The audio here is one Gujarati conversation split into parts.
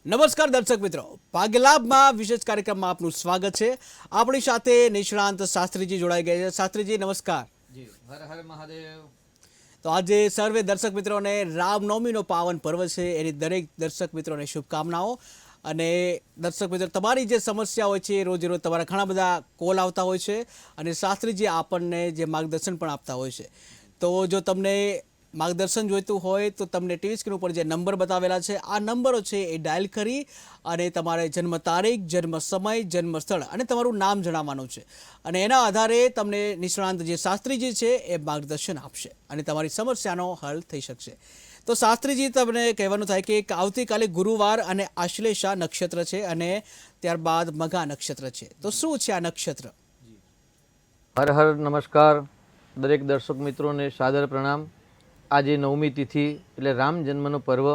નમસ્કાર દર્શક મિત્રો, ભાગ્યલાભમાં વિશેષ કાર્યક્રમમાં આપનું સ્વાગત છે। આપણી સાથે નિષ્ણાંત શાસ્ત્રીજી જોડાઈ ગયા છે। શાસ્ત્રીજી નમસ્કાર। જી હર હર મહાદેવ। તો આજે સર્વે દર્શક મિત્રોને રામનવમીનો પાવન પર્વ છે, એની દરેક દર્શક મિત્રોને શુભકામનાઓ। અને દર્શક મિત્રો, તમારી જે સમસ્યા હોય છે રોજ રોજ તમારા ઘણા બધા કોલ આવતા હોય છે અને શાસ્ત્રીજી આપણને જે માર્ગદર્શન પણ આપતા હોય છે। તો જો તમને માર્ગદર્શન જોઈતું હોય તો તમને ટીવી સ્ક્રીન ઉપર જે નંબર બતાવેલા છે, આ નંબરો છે એ ડાયલ કરી અને તમારે જન્મ તારીખ, જન્મ સમય, જન્મ સ્થળ અને તમારું નામ જણાવવાનું છે અને એના આધારે તમને નિષ્ણાંત જે શાસ્ત્રીજી છે એ માર્ગદર્શન આપશે અને તમારી સમસ્યાનો હલ થઈ શકશે। તો શાસ્ત્રીજી, તમને કહેવાનું થાય કે આવતીકાલે ગુરુવાર અને આશ્લેષા નક્ષત્ર છે અને ત્યારબાદ મઘા નક્ષત્ર છે, તો શું છે આ નક્ષત્ર? હર હર નમસ્કાર દરેક દર્શક મિત્રોને સાદર પ્રણામ। આજે નવમી તિથિ એટલે રામ જન્મનો પર્વ,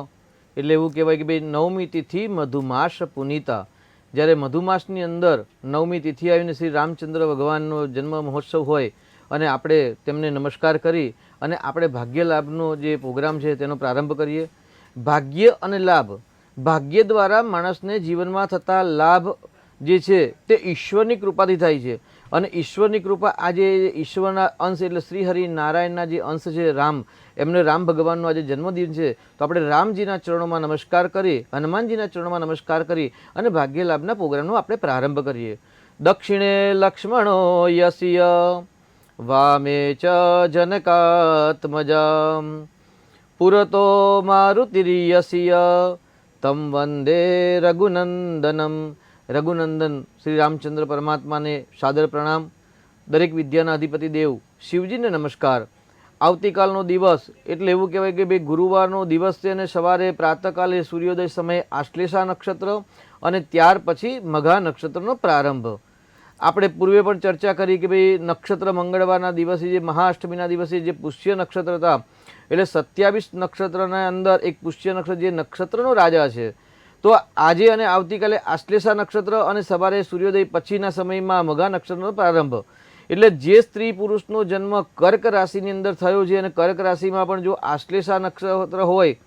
એટલે એવું કહેવાય કે ભાઈ નવમી તિથિ મધુમાસ પુનીતા। જ્યારે મધુમાસની અંદર નવમી તિથિ આવીને શ્રી રામચંદ્ર ભગવાનનો જન્મ મહોત્સવ હોય અને આપણે તેમને નમસ્કાર કરી અને આપણે ભાગ્ય લાભનો જે પ્રોગ્રામ છે તેનો પ્રારંભ કરીએ। ભાગ્ય અને લાભ, ભાગ્ય દ્વારા માણસને જીવનમાં થતા લાભ જે છે તે ઈશ્વરની કૃપાથી થાય છે અને ઈશ્વરની કૃપા આજે ઈશ્વરના અંશ એટલે શ્રી હરિ નારાયણના જે અંશ છે રામ, એમને રામ ભગવાનનો આજે જન્મદિન છે, તો આપણે રામજીના ચરણોમાં નમસ્કાર કરી, હનુમાનજીના ચરણોમાં નમસ્કાર કરી અને ભાગ્ય લાભના પ્રોગ્રામનો આપણે પ્રારંભ કરીએ। દક્ષિણે લક્ષ્મણો યસ્ય વામે ચ જનકાત્મજા પુરતો મારુતિર્યસ્ય તમ વંદે રઘુનંદનમ। રઘુનંદન શ્રી રામચંદ્ર પરમાત્માને સાદર પ્રણામ। દરેક વિદ્યાના અધિપતિ દેવ શિવજીને નમસ્કાર। આવતીકાલનો દિવસ એટલે એવું કહેવાય કે ભાઈ ગુરુવારનો દિવસ છે અને સવારે પ્રાતઃકાલે સૂર્યોદય સમયે આશ્લેષા નક્ષત્ર અને ત્યાર પછી મઘા નક્ષત્રનો પ્રારંભ। આપણે પૂર્વે પણ ચર્ચા કરી કે ભાઈ નક્ષત્ર મંગળવારના દિવસે જે મહાઅષ્ટમીના દિવસે જે પુષ્ય નક્ષત્ર હતા, એટલે 27 નક્ષત્રના અંદર એક પુષ્ય નક્ષત્ર જે નક્ષત્રનો રાજા છે, તો આજે અને આવતીકાલે આશ્લેષા નક્ષત્ર અને સવારે સૂર્યોદય પછીના સમયમાં મઘા નક્ષત્રનો પ્રારંભ। એટલે જે સ્ત્રી પુરુષનો જન્મ કર્ક રાશિની અંદર થયો છે અને કર્ક રાશિમાં પણ જો આશ્લેષા નક્ષત્ર હોય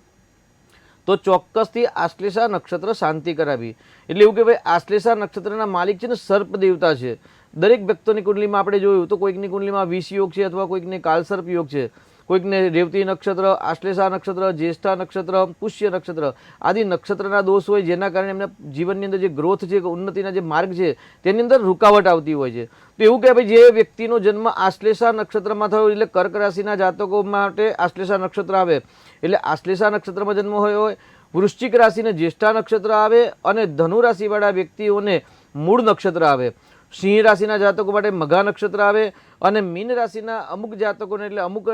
તો ચોક્કસથી આશ્લેષા નક્ષત્ર શાંતિ કરાવી। એટલે એવું કે ભાઈ આશ્લેષા નક્ષત્રના માલિક છે ને સર્પ દેવતા છે। દરેક વ્યક્તિની કુંડલીમાં આપણે જોયું તો કોઈકની કુંડલીમાં વિષ યોગ છે અથવા કોઈકને કાલસર્પ યોગ છે, કોઈકને રેવતી નક્ષત્ર, આશ્લેષા નક્ષત્ર, જ્યેષ્ઠા નક્ષત્ર, પુષ્ય નક્ષત્ર આદિ નક્ષત્રના દોષ હોય, જેના કારણે એમના જીવનની અંદર જે ગ્રોથ છે, ઉન્નતિના જે માર્ગ છે તેની અંદર રૂકાવટ આવતી હોય છે। તો એવું કે ભાઈ જે વ્યક્તિનો જન્મ આશ્લેષા નક્ષત્રમાં થયો એટલે કર્ક રાશિના જાતકો માટે આશ્લેષા નક્ષત્ર આવે, એટલે આશ્લેષા નક્ષત્રમાં જન્મ હોય વૃશ્ચિક રાશિને જ્યેષ્ઠા નક્ષત્ર આવે અને ધનુ રાશિવાળા વ્યક્તિઓને મૂળ નક્ષત્ર આવે। સિંહ રાશિના જાતકો માટે મઘા નક્ષત્ર આવે અને મીન રાશિના અમુક જાતકોને એટલે અમુક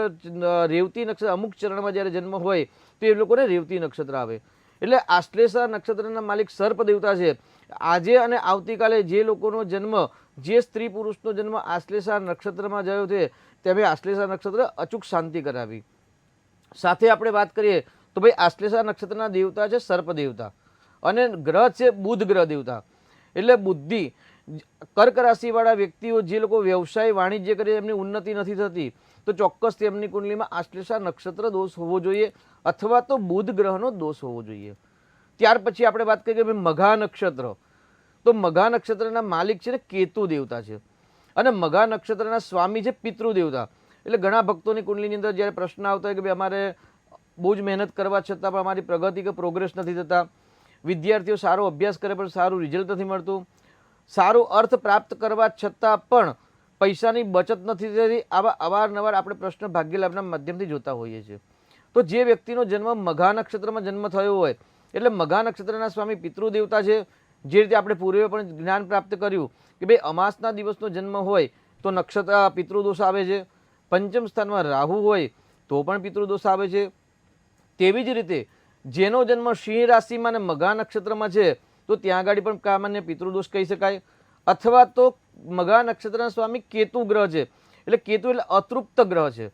રેવતી નક્ષત્ર અમુક ચરણમાં જ્યારે જન્મ હોય તો એ લોકોને રેવતી નક્ષત્ર આવે। એટલે આશ્લેષા નક્ષત્રના માલિક સર્પ દેવતા છે। આજે અને આવતીકાલે જે લોકોનો જન્મ, જે સ્ત્રી પુરુષનો જન્મ આશ્લેષા નક્ષત્રમાં થયો છે તેમને આશ્લેષા નક્ષત્ર અચૂક શાંતિ કરાવી। સાથે આપણે વાત કરીએ તો ભાઈ આશ્લેષા નક્ષત્રના દેવતા છે સર્પ દેવતા અને ગ્રહ છે બુધ ગ્રહ દેવતા। એટલે બુદ્ધિ, કર્ક રાશિવાળા વ્યક્તિઓ જે લોકો વ્યવસાય વાણિજ્ય કરે એમની ઉન્નતિ નથી થતી તો ચોક્કસ તેમની કુંડલીમાં આશ્લેષા નક્ષત્ર દોષ હોવો જોઈએ અથવા તો બુધ ગ્રહનો દોષ હોવો જોઈએ। ત્યાર પછી આપણે વાત કરીએ કે મઘા નક્ષત્ર, તો મઘા નક્ષત્રના માલિક છે ને કેતુ દેવતા છે અને મઘા નક્ષત્રના સ્વામી છે પિતૃ દેવતા। એટલે ઘણા ભક્તોની કુંડલીની અંદર જ્યારે પ્રશ્ન આવતા હોય કે ભાઈ અમારે બહુ જ મહેનત કરવા છતાં પણ અમારી પ્રગતિ કે પ્રોગ્રેસ નથી થતા, વિદ્યાર્થીઓ સારો અભ્યાસ કરે પણ સારું રિઝલ્ટ નથી મળતું, સારો અર્થ પ્રાપ્ત કરવા છતાં પણ પૈસાની બચત નથી થતી, આવા અવારનવાર આપણે પ્રશ્ન ભાગ્ય લાભના માધ્યમથી જોતા હોઈએ છીએ। તો જે વ્યક્તિનો જન્મ મઘા નક્ષત્રમાં જન્મ થયો હોય એટલે મઘા નક્ષત્રના સ્વામી પિતૃ દેવતા છે। જે રીતે આપણે પૂર્વે પણ જ્ઞાન પ્રાપ્ત કર્યું કે ભાઈ અમાસના દિવસનો જન્મ હોય તો નક્ષત્ર પિતૃદોષ આવે છે, પંચમ સ્થાનમાં રાહુ હોય તો પણ પિતૃદોષ આવે છે। તેવી જ રીતે જેનો જન્મ સિંહ રાશિમાં અને મઘા નક્ષત્રમાં છે તો ત્યાં આગળ પણ સામાન્ય પિતૃદોષ કહી શકાય। અથવા તો મઘા નક્ષત્રના સ્વામી કેતુ ગ્રહ છે, એટલે કેતુ એટલે અતૃપ્ત ગ્રહ છે,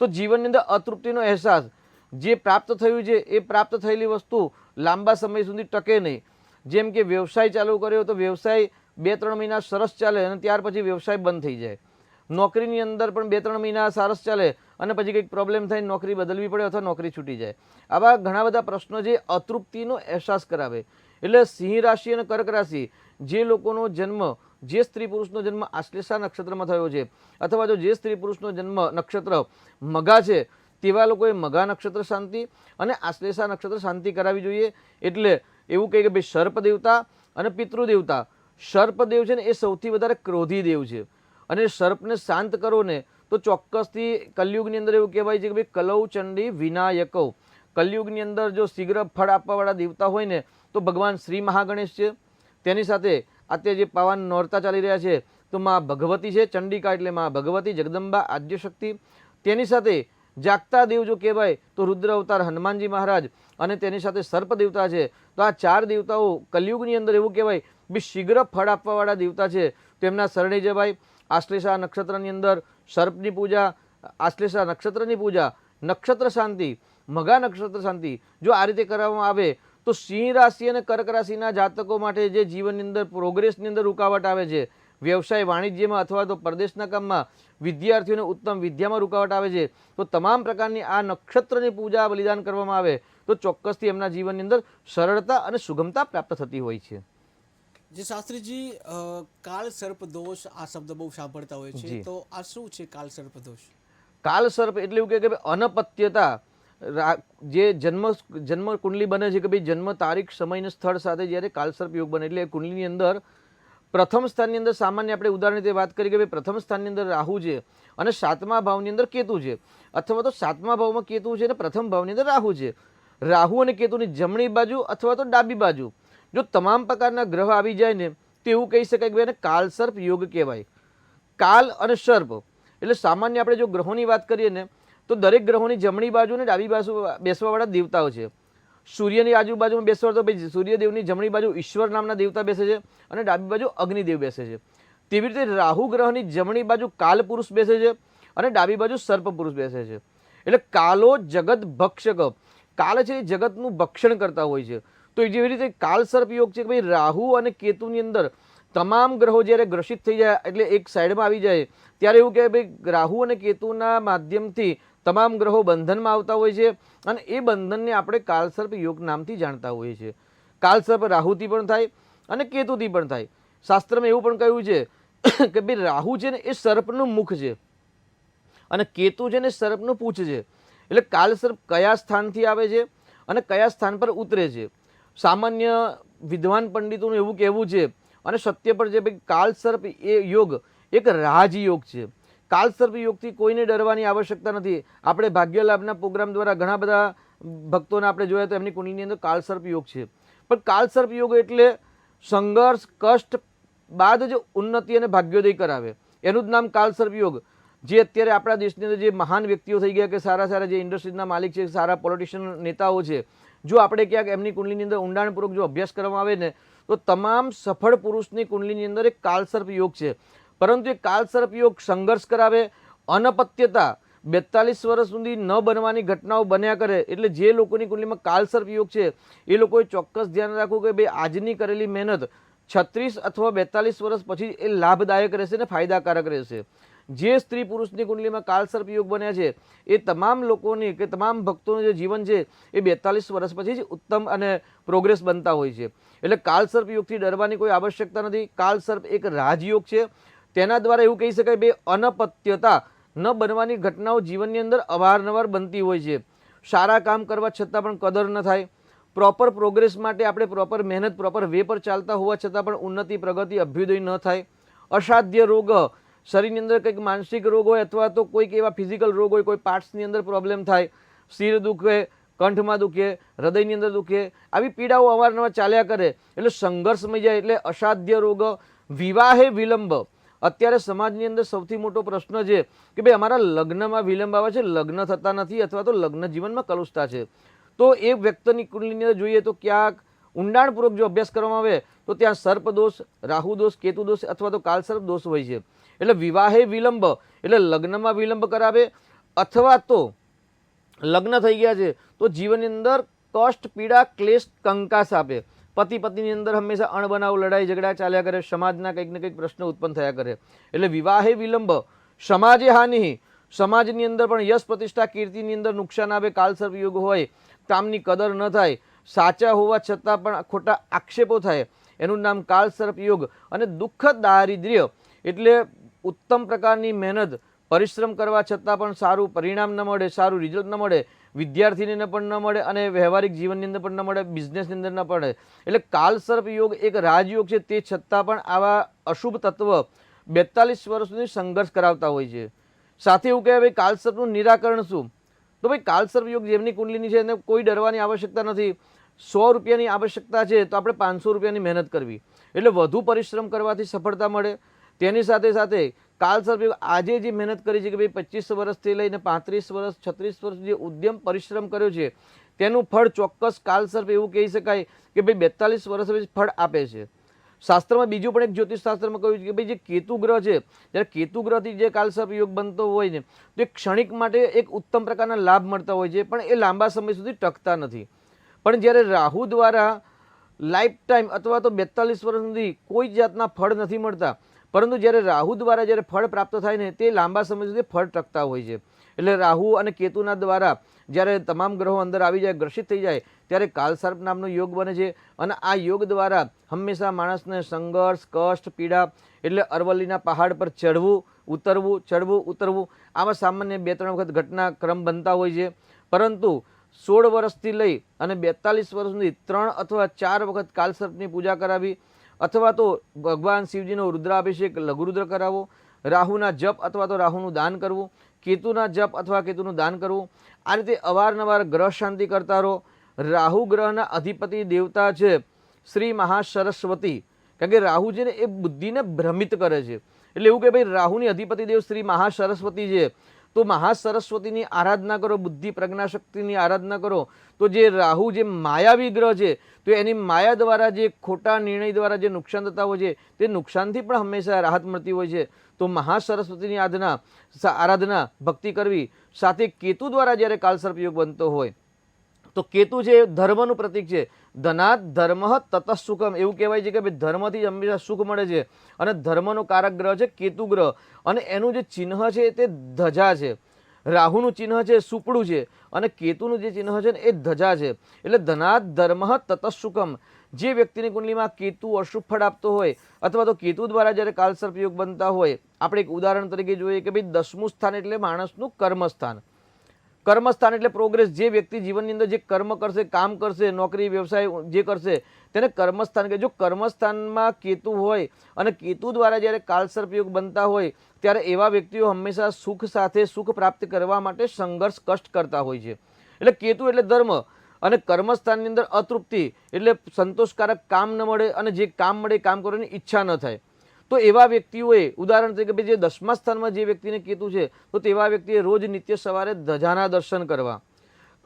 તો જીવનની અંદર અતૃપ્તિનો અહેસાસ, જે પ્રાપ્ત થયું છે એ પ્રાપ્ત થયેલી વસ્તુ લાંબા સમય સુધી ટકે નહીં। જેમ કે વ્યવસાય ચાલુ કર્યો તો વ્યવસાય 2-3 મહિના સરસ ચાલે અને ત્યાર પછી વ્યવસાય બંધ થઈ જાય। નોકરીની અંદર પણ 2-3 મહિના સરસ ચાલે અને પછી કંઈક પ્રોબ્લેમ થાય, નોકરી બદલવી પડે અથવા નોકરી છૂટી જાય. આવા ઘણા બધા પ્રશ્નો જે અતૃપ્તિનો અહેસાસ કરાવે. એટલે સિંહ રાશિ અને કર્ક રાશિ જે લોકોનો જન્મ, જે સ્ત્રી પુરુષનો જન્મ આશ્લેષા નક્ષત્રમાં થયો છે અથવા તો જે સ્ત્રી પુરુષનો જન્મ નક્ષત્ર મઘા છે તેવા લોકોએ મઘા નક્ષત્ર શાંતિ અને આશ્લેષા નક્ષત્ર શાંતિ કરાવવી જોઈએ. એટલે એવું કહે કે ભાઈ સર્પ દેવતા અને પિતૃદેવતા. સર્પદેવ છે ને એ સૌથી વધારે ક્રોધી દેવ છે અને સર્પને શાંત કરો ને તો ચોક્કસથી કલયુગની અંદર એવું કહેવાય છે કે ભાઈ કલૌ ચંડી વિનાયકૌ. કલયુગની અંદર જો શીઘ્ર ફળ આપવાવાળા દેવતા હોય ને તો ભગવાન શ્રી મહાગણેશ છે. તેની સાથે અત્યારે જે પાવન નોરતા ચાલી રહ્યા છે તો માં ભગવતી છે, ચંડિકા એટલે માં ભગવતી, જગદંબા, આદ્યશક્તિ. તેની સાથે જાગતા દેવ જો કહેવાય તો રુદ્ર અવતાર હનુમાનજી મહારાજ અને તેની સાથે સર્પ દેવતા છે. તો આ 4 દેવતાઓ કલયુગની અંદર એવું કહેવાય બી શીઘ્ર ફળ આપવાવાળા દેવતા છે. તો એમના શરણે જવાય. આશ્લેષા નક્ષત્રની અંદર સર્પની પૂજા, આશ્લેષા નક્ષત્રની પૂજા, નક્ષત્ર શાંતિ, મઘા નક્ષત્ર શાંતિ જો આ રીતે કરવામાં આવે તો સિંહ રાશિ અને કર્ક રાશિના જાતકો માટે જે જીવનની અંદર પ્રોગ્રેસની અંદર રૂકાવટ આવે છે, વ્યવસાય વાણિજ્યમાં અથવા તો પરદેશના કામમાં, વિદ્યાર્થીઓને ઉત્તમ વિદ્યામાં રૂકાવટ આવે છે, તો તમામ પ્રકારની આ નક્ષત્રની પૂજા બલિદાન કરવામાં આવે તો ચોક્કસથી એમના જીવનની અંદર સરળતા અને સુગમતા પ્રાપ્ત થતી હોય છે. જે શાસ્ત્રીજી કાળ સર્પ દોષ આ શબ્દ બહુ સાંભળતા હોય છે, તો આ શું છે કાળ સર્પ દોષ? કાલ સર્પ એટલે એવું કે અનપત્યતા. જે જન્મ કુંડલી બને છે કે ભાઈ જન્મ તારીખ, સમય અને સ્થળ સાથે જ્યારે કાલસર્પ યોગ બને એટલે કુંડલીની અંદર પ્રથમ સ્થાનની અંદર સામાન્ય આપણે ઉદાહરણ રીતે વાત કરીએ કે ભાઈ પ્રથમ સ્થાનની અંદર રાહુ છે અને 7મા ભાવની અંદર કેતુ છે, અથવા તો 7મા ભાવમાં કેતુ છે અને પ્રથમ ભાવની અંદર રાહુ છે. રાહુ અને કેતુની જમણી બાજુ અથવા તો ડાબી બાજુ જો તમામ પ્રકારના ગ્રહ આવી જાય ને તો એવું કહી શકાય કે ભાઈ એને કાલસર્પ યોગ કહેવાય. કાલ અને સર્પ એટલે સામાન્ય આપણે જો ગ્રહોની વાત કરીએ ને તો દરેક ગ્રહોની જમણી બાજુ અને ડાબી બાજુ બેસવાવાળા દેવતાઓ છે. સૂર્યની આજુબાજુમાં બેસવા તો ભાઈ સૂર્યદેવની જમણી બાજુ ઈશ્વર નામના દેવતા બેસે છે અને ડાબી બાજુ અગ્નિદેવ બેસે છે. તેવી રીતે રાહુ ગ્રહની જમણી બાજુ કાલ પુરુષ બેસે છે અને ડાબી બાજુ સર્પ પુરુષ બેસે છે. એટલે કાલો જગત ભક્ષક. કાલ છે એ જગતનું ભક્ષણ કરતા હોય છે. તો જેવી રીતે કાલ સર્પ યોગ છે કે ભાઈ રાહુ અને કેતુની અંદર તમામ ગ્રહો જ્યારે ગ્રસિત થઈ જાય એટલે એક સાઈડમાં આવી જાય ત્યારે એવું કહેવાય ભાઈ રાહુ અને કેતુના માધ્યમથી તમામ ગ્રહો બંધનમાં આવતા હોય છે અને એ બંધનને આપણે કાલસર્પ યોગ નામથી જાણતા હોઈએ છીએ. કાલસર્પ રાહુથી પણ થાય અને કેતુથી પણ થાય. શાસ્ત્રમાં એવું પણ કહ્યું છે કે ભાઈ રાહુ છે ને એ સર્પનું મુખ છે અને કેતુ છે ને સર્પનું પૂંછ છે. એટલે કાલસર્પ કયા સ્થાનથી આવે છે અને કયા સ્થાન પર ઉતરે છે. સામાન્ય વિદ્વાન પંડિતોનું એવું કહેવું છે અને સત્ય પર છે ભાઈ કાલસર્પ એ યોગ એક રાજયોગ છે. કાલસર્પ યોગથી કોઈને ડરવાની આવશ્યકતા નથી. આપણે ભાગ્યલાભના પ્રોગ્રામ દ્વારા ઘણા બધા ભક્તોને આપણે જોયા તો એમની કુંડલીની અંદર કાલસર્પ યોગ છે. પણ કાલસર્પ યોગ એટલે સંઘર્ષ કષ્ટ બાદ જ ઉન્નતિ અને ભાગ્યોદય કરાવે એનું જ નામ કાલસર્પ યોગ. જે અત્યારે આપણા દેશની અંદર જે મહાન વ્યક્તિઓ થઈ ગયા કે સારા સારા જે ઇન્ડસ્ટ્રીના માલિક છે, સારા પોલિટિશિયન નેતાઓ છે, જો આપણે ક્યાંક એમની કુંડલીની અંદર ઊંડાણપૂર્વક જો અભ્યાસ કરવામાં આવે ને તો તમામ સફળ પુરુષની કુંડલીની અંદર એક કાલસર્પ યોગ છે. પરંતુ એ કાલસર્પ યોગ સંઘર્ષ કરાવે, અનપત્યતા 42 વર્ષ સુધી ન બનવાની ઘટનાઓ બન્યા કરે. એટલે જે લોકોની કુંડલીમાં કાલસર્પ યોગ છે એ લોકોએ ચોક્કસ ધ્યાન રાખવું કે ભાઈ આજની કરેલી મહેનત 36 અથવા 42 વર્ષ પછી એ લાભદાયક રહેશે ને ફાયદાકારક રહેશે. જે સ્ત્રી પુરુષની કુંડલીમાં કાલસર્પ યોગ બન્યા છે એ તમામ લોકોની કે તમામ ભક્તોનું જે જીવન છે એ 42 વર્ષ પછી જ ઉત્તમ અને પ્રોગ્રેસ બનતા હોય છે. એટલે કાલસર્પ યોગથી ડરવાની કોઈ આવશ્યકતા નથી. કાલસર્પ એક રાજયોગ છે. તેના દ્વારા એવું કહી શકાય બે અનપત્યતા ન બનવાની ઘટનાઓ જીવનની અંદર અવારનવાર બનતી હોય છે. સારા કામ કરવા છતાં પણ કદર ન થાય. પ્રોપર પ્રોગ્રેસ માટે આપણે પ્રોપર મહેનત પ્રોપર વે પર ચાલતા હોવા છતાં પણ ઉન્નતિ પ્રગતિ અભ્યુદય ન થાય. અસાધ્ય રોગ, શરીરની અંદર કંઈક માનસિક રોગ હોય અથવા તો કોઈક એવા ફિઝિકલ રોગ હોય, કોઈ પાર્ટ્સની અંદર પ્રોબ્લેમ થાય, શિર દુખે, કંઠમાં દુખે, હૃદયની અંદર દુખે, આવી પીડાઓ અવારનવાર ચાલ્યા કરે એટલે સંઘર્ષમય જાય. એટલે અસાધ્ય રોગ, વિવાહે વિલંબ. અત્યારે સમાજની અંદર સૌથી મોટો પ્રશ્ન છે કે ભાઈ અમારા લગ્નમાં વિલંબ આવે છે, લગ્ન થતા નથી અથવા તો લગ્ન જીવનમાં કલુષતા છે. તો એ વ્યક્તિની કુંડલીની અંદર જોઈએ તો ક્યાંક ઊંડાણપૂર્વક જો અભ્યાસ કરવામાં આવે તો ત્યાં સર્પ દોષ, રાહુ દોષ, કેતુ દોષ અથવા તો કાલસર્પ દોષ હોય છે. એટલે વિવાહે વિલંબ એટલે લગ્નમાં વિલંબ કરાવે અથવા તો લગ્ન થઈ ગયા છે તો જીવનની અંદર કષ્ટ, પીડા, ક્લેશ, કંકાસ આપે. પતિ પત્નીની અંદર હંમેશા અણબનાવ, લડાઈ ઝઘડા ચાલ્યા કરે, સમાજના કંઈક ને કંઈક પ્રશ્નો ઉત્પન્ન થયા કરે. એટલે વિવાહે વિલંબ સમાજે હાનિ, સમાજની અંદર પણ યશ પ્રતિષ્ઠા કીર્તિની અંદર નુકસાન આવે, કાલસર્પ યોગ હોય, કામની કદર ન થાય, સાચા હોવા છતાં પણ ખોટા આક્ષેપો થાય, એનું નામ કાલસર્પ યોગ. અને દુઃખદ દારિદ્ર્ય એટલે ઉત્તમ પ્રકારની મહેનત, પરિશ્રમ કરવા છતાં પણ સારું પરિણામ ન મળે, સારું રિઝલ્ટ ન મળે, વિદ્યાર્થીને પણ ન મળે અને વ્યવહારિક જીવનની અંદર પણ ન મળે, બિઝનેસની અંદર ન પડે. એટલે કાલસર્પ યોગ એક રાજયોગ છે, તે છતાં પણ આવા અશુભ તત્વ 42 વર્ષ સુધી સંઘર્ષ કરાવતા હોય છે. સાથે એવું કહેવાય ભાઈ કાલસર્પનું નિરાકરણ શું? તો ભાઈ કાલસર્પ યોગ જેમની કુંડલીની છે એને કોઈ ડરવાની આવશ્યકતા નથી. 100 રૂપિયાની આવશ્યકતા છે તો આપણે 500 રૂપિયાની મહેનત કરવી, એટલે વધુ પરિશ્રમ કરવાથી સફળતા મળે. તેની સાથે સાથે કાલસર્પ યોગ આજે જે મહેનત કરી છે કે ભાઈ 25 વર્ષથી લઈને 35 વર્ષ 36 વર્ષ જે ઉદ્યમ પરિશ્રમ કર્યો છે તેનું ફળ ચોક્કસ કાલસર્પ એવું કહી શકાય કે ભાઈ 42 વર્ષ પછી ફળ આપે છે. શાસ્ત્રમાં બીજું પણ એક જ્યોતિષ શાસ્ત્રમાં કહ્યું છે કે ભાઈ જે કેતુ ગ્રહ છે, જ્યારે કેતુ ગ્રહથી જે કાલસર્પ યોગ બનતો હોય ને તો એ ક્ષણિક માટે એક ઉત્તમ પ્રકારના લાભ મળતા હોય છે, પણ એ લાંબા સમય સુધી ટકતા નથી. પણ જ્યારે રાહુ દ્વારા લાઈફ ટાઈમ અથવા તો 42 વર્ષ સુધી કોઈ જાતના ફળ નથી મળતા, પરંતુ જ્યારે રાહુ દ્વારા જ્યારે ફળ પ્રાપ્ત થાય ને તે લાંબા સમય સુધી ફળ ટકતા હોય છે. એટલે રાહુ અને કેતુના દ્વારા જ્યારે તમામ ગ્રહો અંદર આવી જાય, ગ્રસિત થઈ જાય, ત્યારે કાલસર્પ નામનો યોગ બને છે. અને આ યોગ દ્વારા હંમેશા માણસને સંઘર્ષ, કષ્ટ, પીડા એટલે અરવલ્લીના પહાડ પર ચડવું ઉતરવું, ચડવું ઉતરવું આવા સામાન્ય 2-3 વખત ઘટનાક્રમ બનતા હોય છે. પરંતુ 16 વર્ષથી લઈ અને 42 વર્ષ સુધી 3 અથવા 4 વખત કાલસર્પની પૂજા કરાવી, અથવા તો ભગવાન શિવજીનો રુદ્રાભિષેક લઘુરુદ્ર કરાવો, રાહુના જપ અથવા તો રાહુનું દાન કરવું, કેતુના જપ અથવા કેતુનું દાન કરવું. આ રીતે અવારનવાર ગ્રહ શાંતિ કરતા રહો. રાહુ ગ્રહના અધિપતિ દેવતા છે શ્રી મહાસરસ્વતી, કારણ કે રાહુ છે ને એ બુદ્ધિને ભ્રમિત કરે છે. એટલે એવું કે ભાઈ રાહુની અધિપતિ દેવ શ્રી મહાસરસ્વતી છે, તો મહાસરસ્વતીની આરાધના કરો, બુદ્ધિ પ્રજ્ઞા શક્તિની આરાધના કરો. તો જે રાહુ જે માયાવી ગ્રહ છે તો એની માયા દ્વારા જે ખોટા નિર્ણય દ્વારા જે નુકસાન થતા હોય છે તે નુકસાનથી પણ હંમેશા રાહત મળતી હોય છે. તો મહાસરસ્વતીની આરાધના ભક્તિ કરવી. સાથે કેતુ દ્વારા જ્યારે કાલસર્પ યોગ બનતો હોય તો કેતુ છે ધર્મનું પ્રતીક છે. ધનાત ધર્મ તત સુખમ એવું કહેવાય છે કે ભાઈ ધર્મથી જ હંમેશા સુખ મળે છે. અને ધર્મનો કારક ગ્રહ છે કેતુ ગ્રહ, અને એનું જે ચિહ્ન છે તે ધજા છે. રાહુનું ચિહ્ન છે સુપડું છે અને કેતુનું જે ચિહ્ન છે ને એ ધજા છે. એટલે ધનાત ધર્મ તત સુખમ. જે વ્યક્તિની કુંડલીમાં કેતુ અશુભ ફળ આપતો હોય અથવા તો કેતુ દ્વારા જ્યારે કાલસર્પ યોગ બનતા હોય, આપણે એક ઉદાહરણ તરીકે જોઈએ કે ભાઈ 10મું સ્થાન એટલે માણસનું કર્મસ્થાન. કર્મસ્થાન એટલે પ્રોગ્રેસ. જે વ્યક્તિ જીવનની અંદર જે કર્મ કરશે, કામ કરશે, નોકરી વ્યવસાય જે કરશે તેને કર્મસ્થાન કહે. જો કર્મસ્થાનમાં કેતુ હોય અને કેતુ દ્વારા જ્યારે કાલસર્પ યોગ બનતા હોય ત્યારે એવા વ્યક્તિઓ હંમેશા સુખ સાથે સુખ પ્રાપ્ત કરવા માટે સંઘર્ષ કષ્ટ કરતા હોય છે. એટલે કેતુ એટલે ધર્મ, અને કર્મસ્થાનની અંદર અતૃપ્તિ એટલે સંતોષકારક કામ ન મળે અને જે કામ મળે કામ કરવાની ઈચ્છા ન થાય. તો એવા વ્યક્તિઓએ ઉદાહરણ તરીકે ભાઈ જે 10મા સ્થાનમાં જે વ્યક્તિને કેતુ છે તો તેવા વ્યક્તિએ રોજ નિત્ય સવારે ધજાના દર્શન કરવા.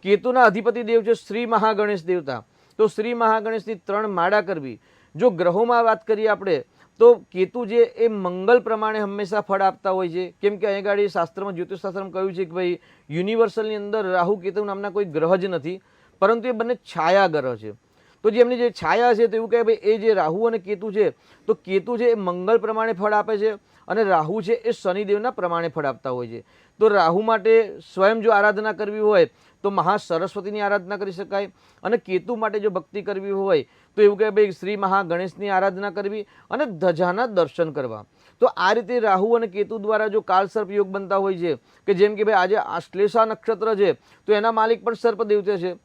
કેતુના અધિપતિ દેવ છે શ્રી મહાગણેશ દેવતા, તો શ્રી મહાગણેશની 3 માળા કરવી. જો ગ્રહોમાં વાત કરીએ આપણે તો કેતુ જે એ મંગલ પ્રમાણે હંમેશા ફળ આપતા હોય છે, કેમ કે અહીં ગાડી શાસ્ત્રમાં જ્યોતિષશાસ્ત્રમાં કહ્યું છે કે ભાઈ યુનિવર્સલની અંદર રાહુ કેતુ નામના કોઈ ગ્રહ જ નથી, પરંતુ એ બંને છાયા ગ્રહ છે. તો જે એમની જે છાયા છે તો એવું કહે ભાઈ એ જે રાહુ અને કેતુ છે તો કેતુ છે એ મંગળ પ્રમાણે ફળ આપે છે અને રાહુ છે એ શનિદેવના પ્રમાણે ફળ આપતા હોય છે. તો રાહુ માટે સ્વયં જો આરાધના કરવી હોય તો મહાસરસ્વતીની આરાધના કરી શકાય, અને કેતુ માટે જો ભક્તિ કરવી હોય તો એવું કહે ભાઈ શ્રી મહાગણેશની આરાધના કરવી અને ધજાના દર્શન કરવા. તો આ રીતે રાહુ અને કેતુ દ્વારા જો કાલસર્પ યોગ બનતા હોય છે કે જેમ કે ભાઈ આજે આશ્લેષા નક્ષત્ર છે તો એના માલિક પણ સર્પ દેવતા છે.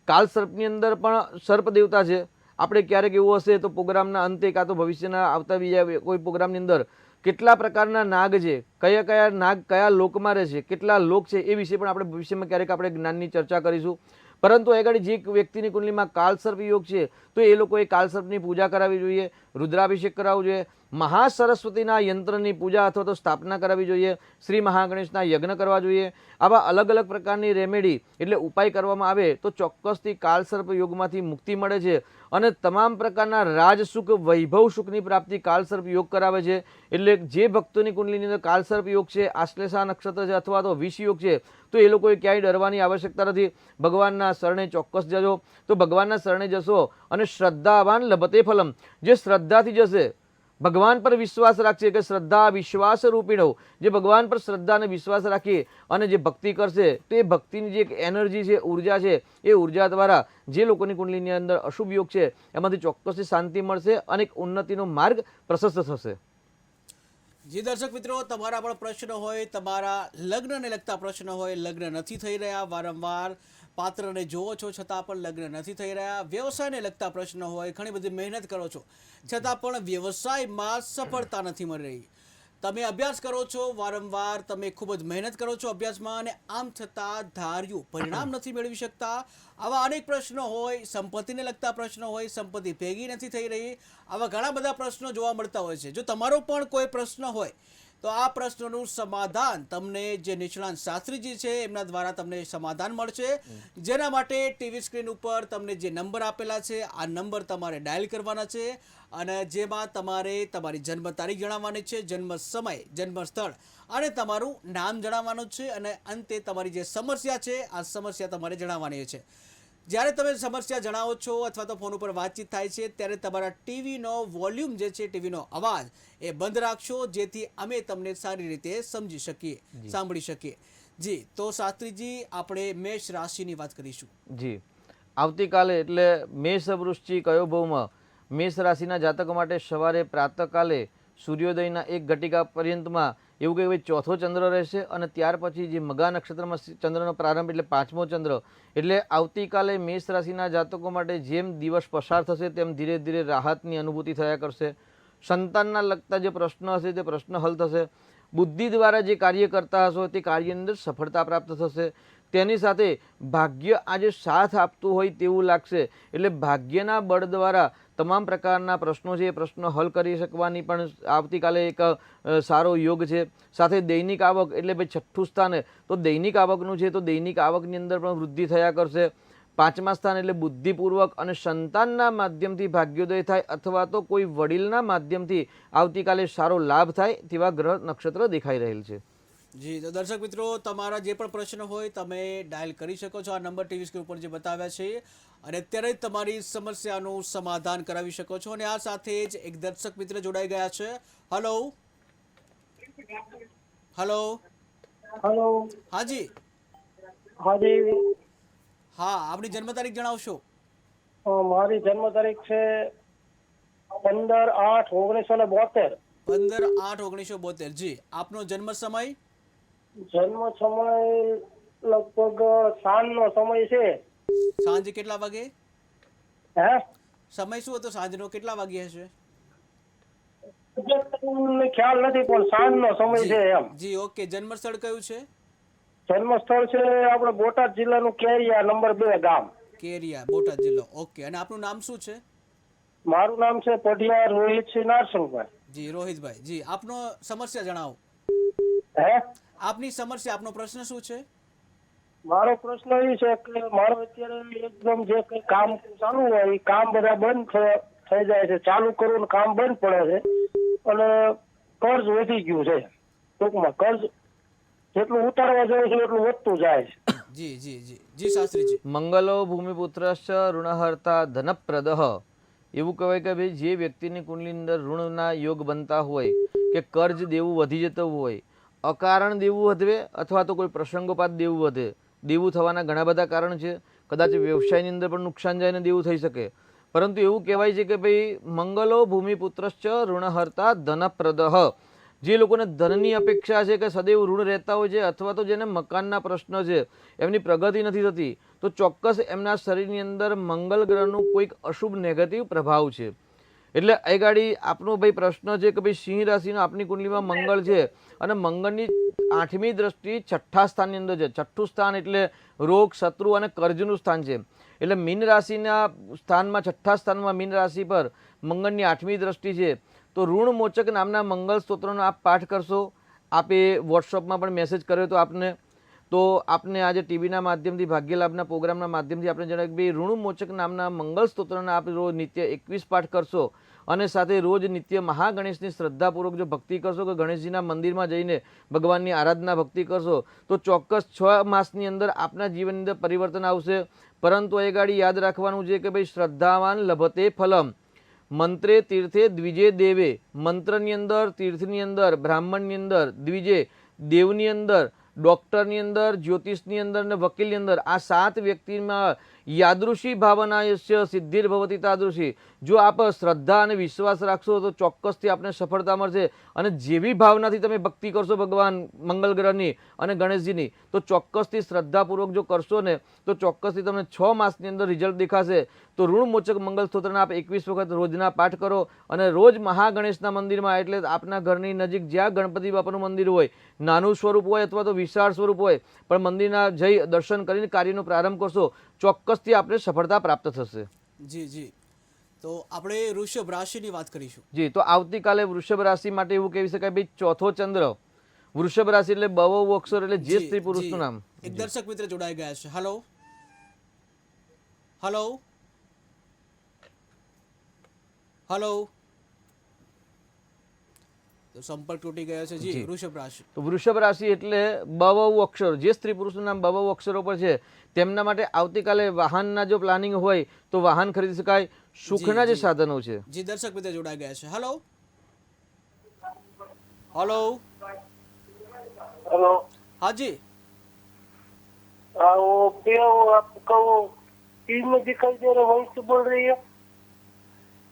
કાલસર્પની અંદર પણ સર્પ દેવતા છે. આપણે ક્યારેક એવું હશે તો પ્રોગ્રામના અંતે કાં તો ભવિષ્યના આવતા બીજા કોઈ પ્રોગ્રામની અંદર કેટલા પ્રકારના નાગ છે, કયા કયા નાગ કયા લોકમાં રહે છે, કેટલા લોક છે, એ વિશે પણ આપણે ભવિષ્યમાં ક્યારેક આપણે જ્ઞાનની ચર્ચા કરીશું. પરંતુ આગળ જે વ્યક્તિની કુંડલીમાં કાલસર્પ યોગ છે તો એ લોકોએ કાલસર્પની પૂજા કરાવવી જોઈએ, રુદ્રાભિષેક કરાવવો જોઈએ, મહાસરસ્વતીના યંત્રની પૂજા અથવા તો સ્થાપના કરાવવી જોઈએ, શ્રી મહાગણેશના યજ્ઞ કરવા જોઈએ. આવા અલગ અલગ પ્રકારની રેમેડી એટલે ઉપાય કરવામાં આવે તો ચોક્કસથી કાલસર્પ યોગમાંથી મુક્તિ મળે છે અને તમામ પ્રકારના રાજસુખ વૈભવ સુખની પ્રાપ્તિ કાલસર્પ યોગ કરાવે છે. એટલે જે ભક્તોની કુંડલીની અંદર કાલસર્પ યોગ છે, આશ્લેષા નક્ષત્ર છે અથવા તો વિષ યોગ છે તો એ લોકોએ ક્યાંય ડરવાની આવશ્યકતા નથી. ભગવાનના શરણે ચોક્કસ જજો. તો ભગવાનના શરણે જશો અને શ્રદ્ધાવાન લભતે ફલમ, જે શ્રદ્ધાથી જશે ભગવાન પર વિશ્વાસ રાખશે કે શ્રદ્ધા વિશ્વાસ રૂપીણો, જે ભગવાન પર શ્રદ્ધા અને વિશ્વાસ રાખીએ અને જે ભક્તિ કરશે તો એ ભક્તિની જે એક એનર્જી છે, ઉર્જા છે, એ ઉર્જા દ્વારા જે લોકોની કુંડલીની અંદર અશુભ યોગ છે એમાંથી ચોક્કસથી શાંતિ મળશે અને એક ઉન્નતિનો માર્ગ પ્રશસ્ત થશે. જે દર્શક મિત્રો, તમારા પણ પ્રશ્ન હોય, તમારા લગ્નને લગતા પ્રશ્ન હોય, લગ્ન નથી થઈ રહ્યા, વારંવાર પાત્રને જોવો છો છતાં પણ લગ્ન નથી થઈ રહ્યા, વ્યવસાયને લગતા પ્રશ્ન હોય, ઘણી બધી મહેનત કરો છો છતાં પણ વ્યવસાયમાં સફળતા નથી મળી રહી, તમે અભ્યાસ કરો છો, વારંવાર તમે ખૂબ જ મહેનત કરો છો અભ્યાસમાં અને આમ છતાં ધાર્યું પરિણામ નથી મેળવી શકતા, આવા અનેક પ્રશ્નો હોય, સંપત્તિને લગતા પ્રશ્નો હોય, સંપત્તિ ભેગી નથી થઈ રહી, આવા ઘણા બધા પ્રશ્નો જોવા મળતા હોય છે. જો તમારો પણ કોઈ પ્રશ્ન હોય તો આ પ્રશ્નોનું સમાધાન તમને જે નિષ્ણાંત શાસ્ત્રીજી છે એમના દ્વારા તમને સમાધાન મળશે, જેના માટે ટીવી સ્ક્રીન ઉપર તમને જે નંબર આપેલા છે આ નંબર તમારે ડાયલ કરવાના છે અને જેમાં તમારે તમારી જન્મ તારીખ જણાવવાની છે, જન્મ સમય, જન્મ સ્થળ અને તમારું નામ જણાવવાનું છે અને અંતે તમારી જે સમસ્યા છે આ સમસ્યા તમારે જણાવવાની છે. જ્યારે તમે સમસ્યા જણાવો છો અથવા તો ફોન ઉપર વાતચીત થાય છે ત્યારે તમારા ટીવીનો વોલ્યુમ જે છે, ટીવીનો અવાજ એ બંધ રાખશો, જેથી અમે તમને સારી રીતે સમજી શકીએ, સાંભળી શકીએ. જી, તો શાસ્ત્રીજી આપણે મેષ રાશિની વાત કરીશું. જી, આવતીકાલે એટલે મેષ વૃશ્ચિક કયો ભાવમાં મેષ રાશિના જાતકો માટે સવારે પ્રાતઃકાલે સૂર્યોદયના 1 ઘટિકા પર્યંતમાં એવું કે ભાઈ ચોથો ચંદ્ર રહેશે અને ત્યાર પછી જે મગા નક્ષત્રમાં ચંદ્રનો પ્રારંભ એટલે 5મો ચંદ્ર. એટલે આવતીકાલે મેષ રાશિના જાતકો માટે જેમ દિવસ પસાર થશે તેમ ધીરે ધીરે રાહતની અનુભૂતિ થયા કરશે. સંતાનના લગતા જે પ્રશ્ન હશે તે પ્રશ્ન હલ થશે. બુદ્ધિ દ્વારા જે કાર્ય કરતા હશો તે કાર્યની અંદર સફળતા પ્રાપ્ત થશે. તેની સાથે ભાગ્ય આજે સાથ આપતું હોય તેવું લાગશે. એટલે ભાગ્યના બળ દ્વારા તમામ પ્રકારના પ્રશ્નો છે એ પ્રશ્નો હલ કરી શકવાની પણ આવતીકાલે એક સારો યોગ છે. સાથે દૈનિક આવક એટલે ભાઈ 6થું સ્થાન, તો દૈનિક આવકનું છે તો દૈનિક આવકની અંદર પણ વૃદ્ધિ થયા કરશે. 5મા સ્થાન એટલે બુદ્ધિપૂર્વક અને સંતાનના માધ્યમથી ભાગ્યોદય થાય અથવા તો કોઈ વડીલના માધ્યમથી આવતીકાલે સારો લાભ થાય તેવા ગ્રહ નક્ષત્ર દેખાઈ રહેલ છે. જી, તો દર્શક મિત્રો, તમારા જે પણ પ્રશ્ન હોય તમે ડાયલ કરી શકો છો આ નંબર ટીવી સ્ક્રીન ઉપર જે બતાવ્યા છે અને અત્યારે જ તમારી સમસ્યાનું સમાધાન કરાવી શકો છો. અને આ સાથે જ એક દર્શક મિત્ર જોડાઈ ગયા છે. Hello hello hello. હાજી, હાજી. હા, આપની જન્મ તારીખ જણાવશો? મારી જન્મ તારીખ છે 15/8/1972. 15/8/1972. જી, આપનો જન્મ સમય? જન્મ સમય લગભગ સાંજનો સમય છે. સાંજે કેટલા વાગે? હે, સમય શું હતો સાંજનો, કેટલા વાગે હશે? મને ખ્યાલ નથી પણ સાંજનો સમય છે એમ. જી, ઓકે. જન્મ સ્થળ કયું છે? જન્મ સ્થળ છે આપણે બોટાદ જિલ્લાનું કેરિયા નંબર 2 ગામ. કેરિયા, બોટાદ જિલ્લો. ઓકે. અને આપનું નામ શું છે? મારું નામ છે પઢિયાર રોહિતસિંહ નારસિંહભાઈ. જી, રોહિતભાઈ. જી, આપનો સમસ્યા જણાવો. હે, આપની સમસ્યા, આપનો પ્રશ્ન શું છે? મારો પ્રશ્ન એ છે કે મારો અત્યારે એકદમ જે કઈ કામ ચાલુ હોય એ કામ બધા બંધ થઈ જાય છે, ચાલુ કરવું ને કામ બંધ પડે છે અને કર્જ વધી ગયું છે. ટૂંકમાં કર્જ જેટલું ઉતારવા જાય છે એટલું વધતું જાય છે. જી જી જી જી શાસ્ત્રીજી. મંગલો ભૂમિપુત્રશ્ચ ઋણહર્તા ધનપ્રદઃ. એવું કહેવાય કે ભાઈ જે વ્યક્તિની કુંડલીની અંદર ઋણના યોગ બનતા હોય કે કર્જ દેવું વધી જતું હોય, અકારણ દેવું વધે અથવા તો કોઈ પ્રસંગોપાત દેવું વધે. દેવું થવાના ઘણા બધા કારણ છે. કદાચ વ્યવસાયની અંદર પણ નુકસાન જાય ને દેવું થઈ શકે. પરંતુ એવું કહેવાય છે કે ભાઈ મંગલો ભૂમિપુત્રશ્ચ ઋણહર્તા ધનપ્રદઃ. જે લોકોને ધનની અપેક્ષા છે કે સદૈવ ઋણ રહેતા હોય છે અથવા તો જેને મકાનના પ્રશ્ન છે, એમની પ્રગતિ નથી થતી, તો ચોક્કસ એમના શરીરની અંદર મંગલ ગ્રહનું કોઈક અશુભ નેગેટિવ પ્રભાવ છે. એટલે એ ગાડી આપનો ભાઈ પ્રશ્ન છે કે ભાઈ સિંહ રાશિનો આપની કુંડલીમાં મંગળ છે અને મંગળની 8મી દ્રષ્ટિ 6થા સ્થાનની અંદર છે. 6થું સ્થાન એટલે રોગ, શત્રુ અને કર્જનું સ્થાન છે. એટલે મીન રાશિના સ્થાનમાં 6થા સ્થાનમાં મીન રાશિ પર મંગળની 8મી દ્રષ્ટિ છે. તો ઋણમોચક નામના મંગળ સ્તોત્રનો આપ પાઠ કરશો. આપે વોટ્સઅપમાં પણ મેસેજ કર્યો તો આપને, તો આપને આજે ટીવીના માધ્યમથી ભાગ્યલાભના પ્રોગ્રામના માધ્યમથી આપણે જણાવ્યું કે ભાઈ ઋણમોચક નામના મંગળ સ્તોત્રના આપ રોજ નિત્ય 21 પાઠ કરશો અને સાથે રોજ નિત્ય મહાગણેશની શ્રદ્ધાપૂર્વક જો ભક્તિ કરશો કે ગણેશજીના મંદિરમાં જઈને ભગવાનની આરાધના ભક્તિ કરશો તો ચોક્કસ 6 માસની અંદર આપના જીવનની અંદર પરિવર્તન આવશે. પરંતુ એ ગાડી યાદ રાખવાનું છે કે ભાઈ શ્રદ્ધાવાન લભતે ફલમ. મંત્રે તીર્થે દ્વિજે દેવે, મંત્રની અંદર, તીર્થની અંદર, બ્રાહ્મણની અંદર, દ્વિજે દેવની અંદર, ડૉક્ટરની અંદર, જ્યોતિષની અંદર અને વકીલની અંદર, આ 7 વ્યક્તિમાં યાદૃશી ભાવનાયસ્ય સિદ્ધિર્ભવતી તાદૃશી. જો આપ શ્રદ્ધા અને વિશ્વાસ રાખશો તો ચોક્કસથી આપને સફળતા મળશે. અને જેવી ભાવનાથી તમે ભક્તિ કરશો ભગવાન મંગલ ગ્રહની અને ગણેશજીની, તો ચોક્કસથી શ્રદ્ધાપૂર્વક જો કરશો ને તો ચોક્કસથી તમને 6 માસની અંદર રિઝલ્ટ દેખાશે. તો ઋણમોચક મંગલ સ્તોત્રના આપ 21 વખત રોજના પાઠ કરો અને રોજ મહાગણેશના મંદિરમાં, એટલે આપના ઘરની નજીક જ્યાં ગણપતિ બાપાનું મંદિર હોય, નાનું સ્વરૂપ હોય અથવા તો વિશાળ સ્વરૂપ હોય, પણ મંદિરના જઈ દર્શન કરીને કાર્યનો પ્રારંભ કરશો, ચોક્કસથી આપને સફળતા પ્રાપ્ત થશે. જી જી. તો આપણે વૃષભ રાશિની વાત કરીશું. જી, તો આવતીકાલે વૃષભ રાશિ માટે એવું કહી શકાય ભાઈ, ચોથો ચંદ્ર. વૃષભ રાશિ એટલે બવ અક્ષર એટલે જે સ્ત્રી પુરુષનું નામ. એક દર્શક મિત્ર જોડાઈ ગયા છે. Hello hello hello. તો સંપર્ક તૂટી ગયો છે. જી, વૃષભ રાશિ. તો વૃષભ રાશિ એટલે બવ અક્ષર, જે સ્ત્રી પુરુષનું નામ બવ અક્ષરો પર છે તેમના માટે આવતીકાલે વાહનના જો પ્લાનિંગ હોય તો વાહન ખરીદી શકાય. સુખના જે સાધનો છે. જી, દર્શક મિત્ર જોડાઈ ગયા છે. Hello hello. हेलो हाँ जी. हाँ, वो क्या वो आपका वो टीवी में दिखाई दे रहा है, वहीं से बोल रही है?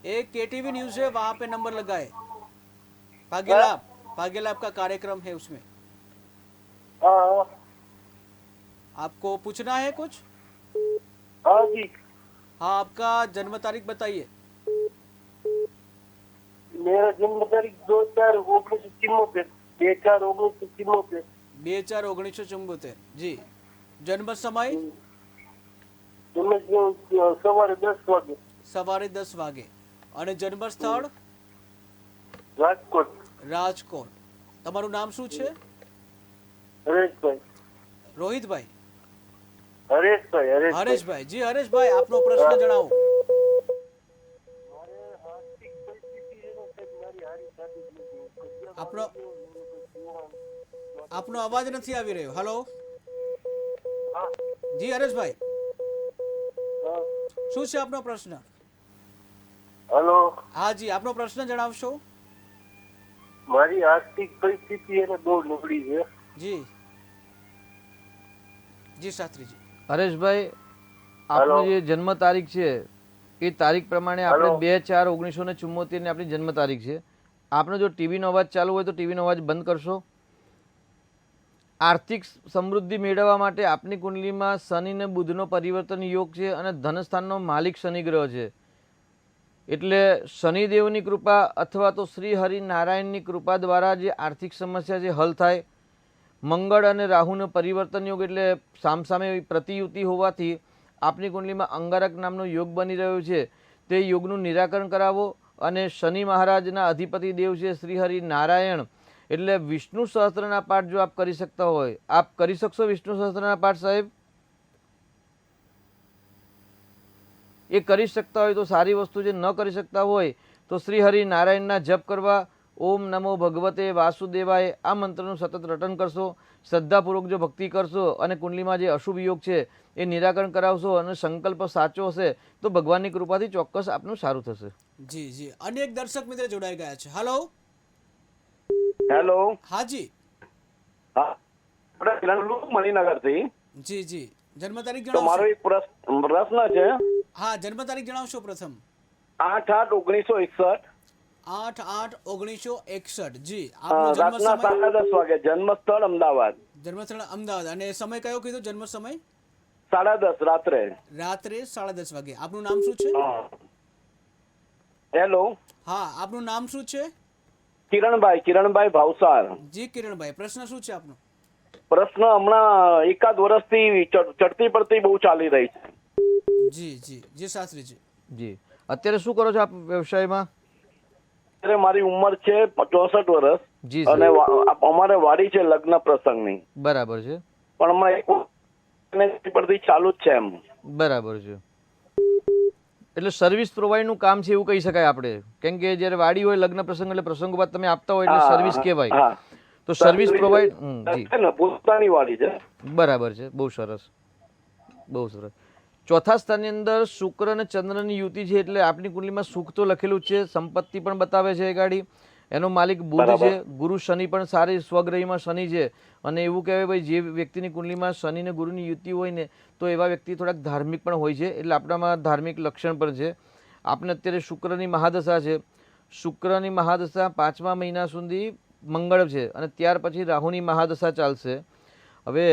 एक केटीवी न्यूज है, वहां पे नंबर लगा है. भाग्यलाभ, भाग्यलाभ का कार्यक्रम है उसमें. हाँ आपको पूछना है कुछ? हाँ जी, हाँ, आपका जन्म तारीख बताइए. मेरा जन्म तारीख 2/4/1974, 2/4/1974. 2/4/1974. जी. जन्म समय સવારે 10 વાગે. સવારે 10 વાગે. અને જન્મ સ્થળ રાજકોટ. રાજકોટ. તમારું નામ શું છે? હરેશભાઈ. રોહિતભાઈ? હરેશભાઈ. હરેશભાઈ. જી હરેશભાઈ, આપનો પ્રશ્ન જણાવો. આપનો આપનો અવાજ નથી આવી રહ્યો. હેલો. જી હરેશભાઈ, શું છે આપનો પ્રશ્ન? હેલો. હા જી, આપનો પ્રશ્ન જણાવશો? મારી આર્થિક પરિસ્થિતિ એને બહુ નબળી છે. જી જી શાસ્ત્રીજી. હરેશભાઈ, આપનો જે જન્મ તારીખ છે એ તારીખ પ્રમાણે આપણે 2/4/1974 ની આપણી જન્મ તારીખ છે. આપનો જો ટીવીનો અવાજ ચાલુ હોય તો ટીવીનો અવાજ બંધ કરશો. આર્થિક સમૃદ્ધિ મેળવવા માટે આપની કુંડલીમાં શનિ અને બુધનો પરિવર્તન યોગ છે અને ધનસ્થાનનો માલિક શનિ ગ્રહ છે. એટલે શનિદેવની કૃપા અથવા તો શ્રી હરિનારાયણની કૃપા દ્વારા જે આર્થિક સમસ્યા છે હલ થાય. મંગળ અને રાહુનો પરિવર્તન યોગ એટલે સામસામે પ્રતિયુતિ હોવાથી આપની કુંડલીમાં અંગારક નામનો યોગ બની રહ્યો છે. તે યોગનું નિરાકરણ કરાવો. અને શનિ મહારાજના અધિપતિ દેવ છે શ્રી હરિનારાયણ, એટલે વિષ્ણુ સહસ્ત્રના પાઠ જો આપ કરી શકતા હોય, આપ કરી શકશો વિષ્ણુ સહસ્ત્રના પાઠ સાહેબ? એ કરી શકતા હોય તો સારી વસ્તુ છે. ન કરી શકતા હોય તો શ્રી હરિનારાયણના જપ કરવા. ઓમ નમો ભગવતે વાસુદેવાય આ મંત્રનું સતત રટન કરશો. શ્રદ્ધાપૂર્વક જો ભક્તિ કરશો અને કુંડલીમાં જે અશુભ યોગ છે એ નિરાકરણ કરાવશો અને સંકલ્પ સાચો હશે તો ભગવાનની કૃપાથી ચોક્કસ આપનું સારું થશે. જી જી. અને એક દર્શક મિત્ર જોડાઈ ગયા છે. હેલો. હેલો. હા જી. હા, આપણે મણિનગર થી. જી જી. જન્મ તારીખ તો મારો જણાવશો? એક પ્રશ્ન છે. હા, જન્મ તારીખ જણાવશો પ્રથમ. 8/8/1961. 8/8/1961. જી. આપનો જન્મ રાતના સમય? 10:30 વાગે. જન્મ સ્થળ અમદાવાદ. જન્મ સ્થળ અમદાવાદ. અને સમય કયો કીધો? જન્મ સમય 10:30 રાત્રે. રાત્રે 10:30 વાગે. આપનું નામ શું છે? હેલો. હા, આપનું નામ શું છે? કિરણભાઈ ભાવસાર. જી કિરણભાઈ, પ્રશ્ન શું છે આપનો? પ્રશ્ન હમણાં એકાદ વર્ષથી ચડતી પડતી બહુ ચાલી રહી છે. જી જી જી શાસ્ત્રીજી. જી, અત્યારે શું કરો છો આપ વ્યવસાયમાં? અત્યારે મારી ઉંમર છે 64 વર્ષ. જી અને અમારે વાડી છે લગ્ન પ્રસંગની. બરાબર છે. પણ હમણાં પડતી ચાલુ જ છે એમ. બરાબર છે. એટલે સર્વિસ પ્રોવાઈડનું કામ છે એવું કહી શકાય આપણે, કેમ કે જ્યારે વાડી હોય લગ્ન પ્રસંગ એટલે પ્રસંગો બાદ તમે આપતા હોય એટલે સર્વિસ કહેવાય. તો સર્વિસ પ્રોવાઈડ પોતાની વાડી છે. બરાબર છે. બહુ સરસ, બહુ સરસ. ચોથા સ્થાનની અંદર શુક્ર અને ચંદ્રની યુતિ છે, એટલે આપની કુંડલીમાં સુખ તો લખેલું જ છે, સંપત્તિ પણ બતાવે છે એ ગાડી. એનો માલિક બુધ છે, ગુરુ શનિ પણ સારી સ્વગ્રહીમાં શનિ છે. અને એવું કહેવાય ભાઈ જે વ્યક્તિની કુંડલીમાં શનિ ને ગુરુની યુતિ હોય ને તો એવા વ્યક્તિ થોડાક ધાર્મિક પણ હોય છે, એટલે આપણામાં ધાર્મિક લક્ષણ પણ છે. આપણે અત્યારે શુક્રની મહાદશા છે, શુક્રની મહાદશા 5મા મહિના સુધી મંગળ છે અને ત્યાર પછી રાહુની મહાદશા ચાલશે. હવે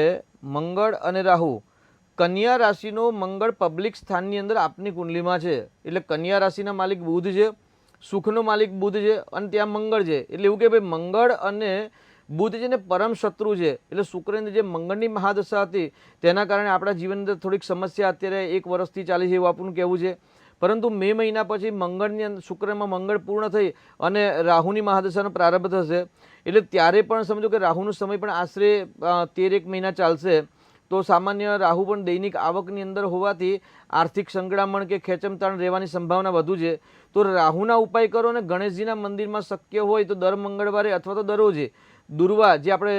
મંગળ અને રાહુ, કન્યા રાશિનો મંગળ પબ્લિક સ્થાનની અંદર આપની કુંડલીમાં છે, એટલે કન્યા રાશિના માલિક બુધ છે, સુખનો માલિક બુધ છે અને ત્યાં મંગળ છે. એટલે એવું કે ભાઈ મંગળ અને બુધ છે ને પરમ શત્રુ છે, એટલે શુક્રની જે મંગળની મહાદશા હતી તેના કારણે આપણા જીવનની અંદર થોડીક સમસ્યા અત્યારે 1 વર્ષથી ચાલી છે એવું આપણું કહેવું છે. પરંતુ મે મહિના પછી મંગળની અંદર શુક્રમાં મંગળ પૂર્ણ થઈ અને રાહુની મહાદશાનો પ્રારંભ થશે, એટલે ત્યારે પણ સમજો કે રાહુનો સમય પણ આશરે 13 મહિના ચાલશે. તો સામાન્ય રાહુ પણ દૈનિક આવકની અંદર હોવાથી આર્થિક સંકળામણ કે ખેંચમતાણ રહેવાની સંભાવના વધુ છે. તો રાહુના ઉપાય કરો અને ગણેશજીના મંદિરમાં શક્ય હોય તો દર મંગળવારે અથવા તો દરરોજે દુર્વા, જે આપણે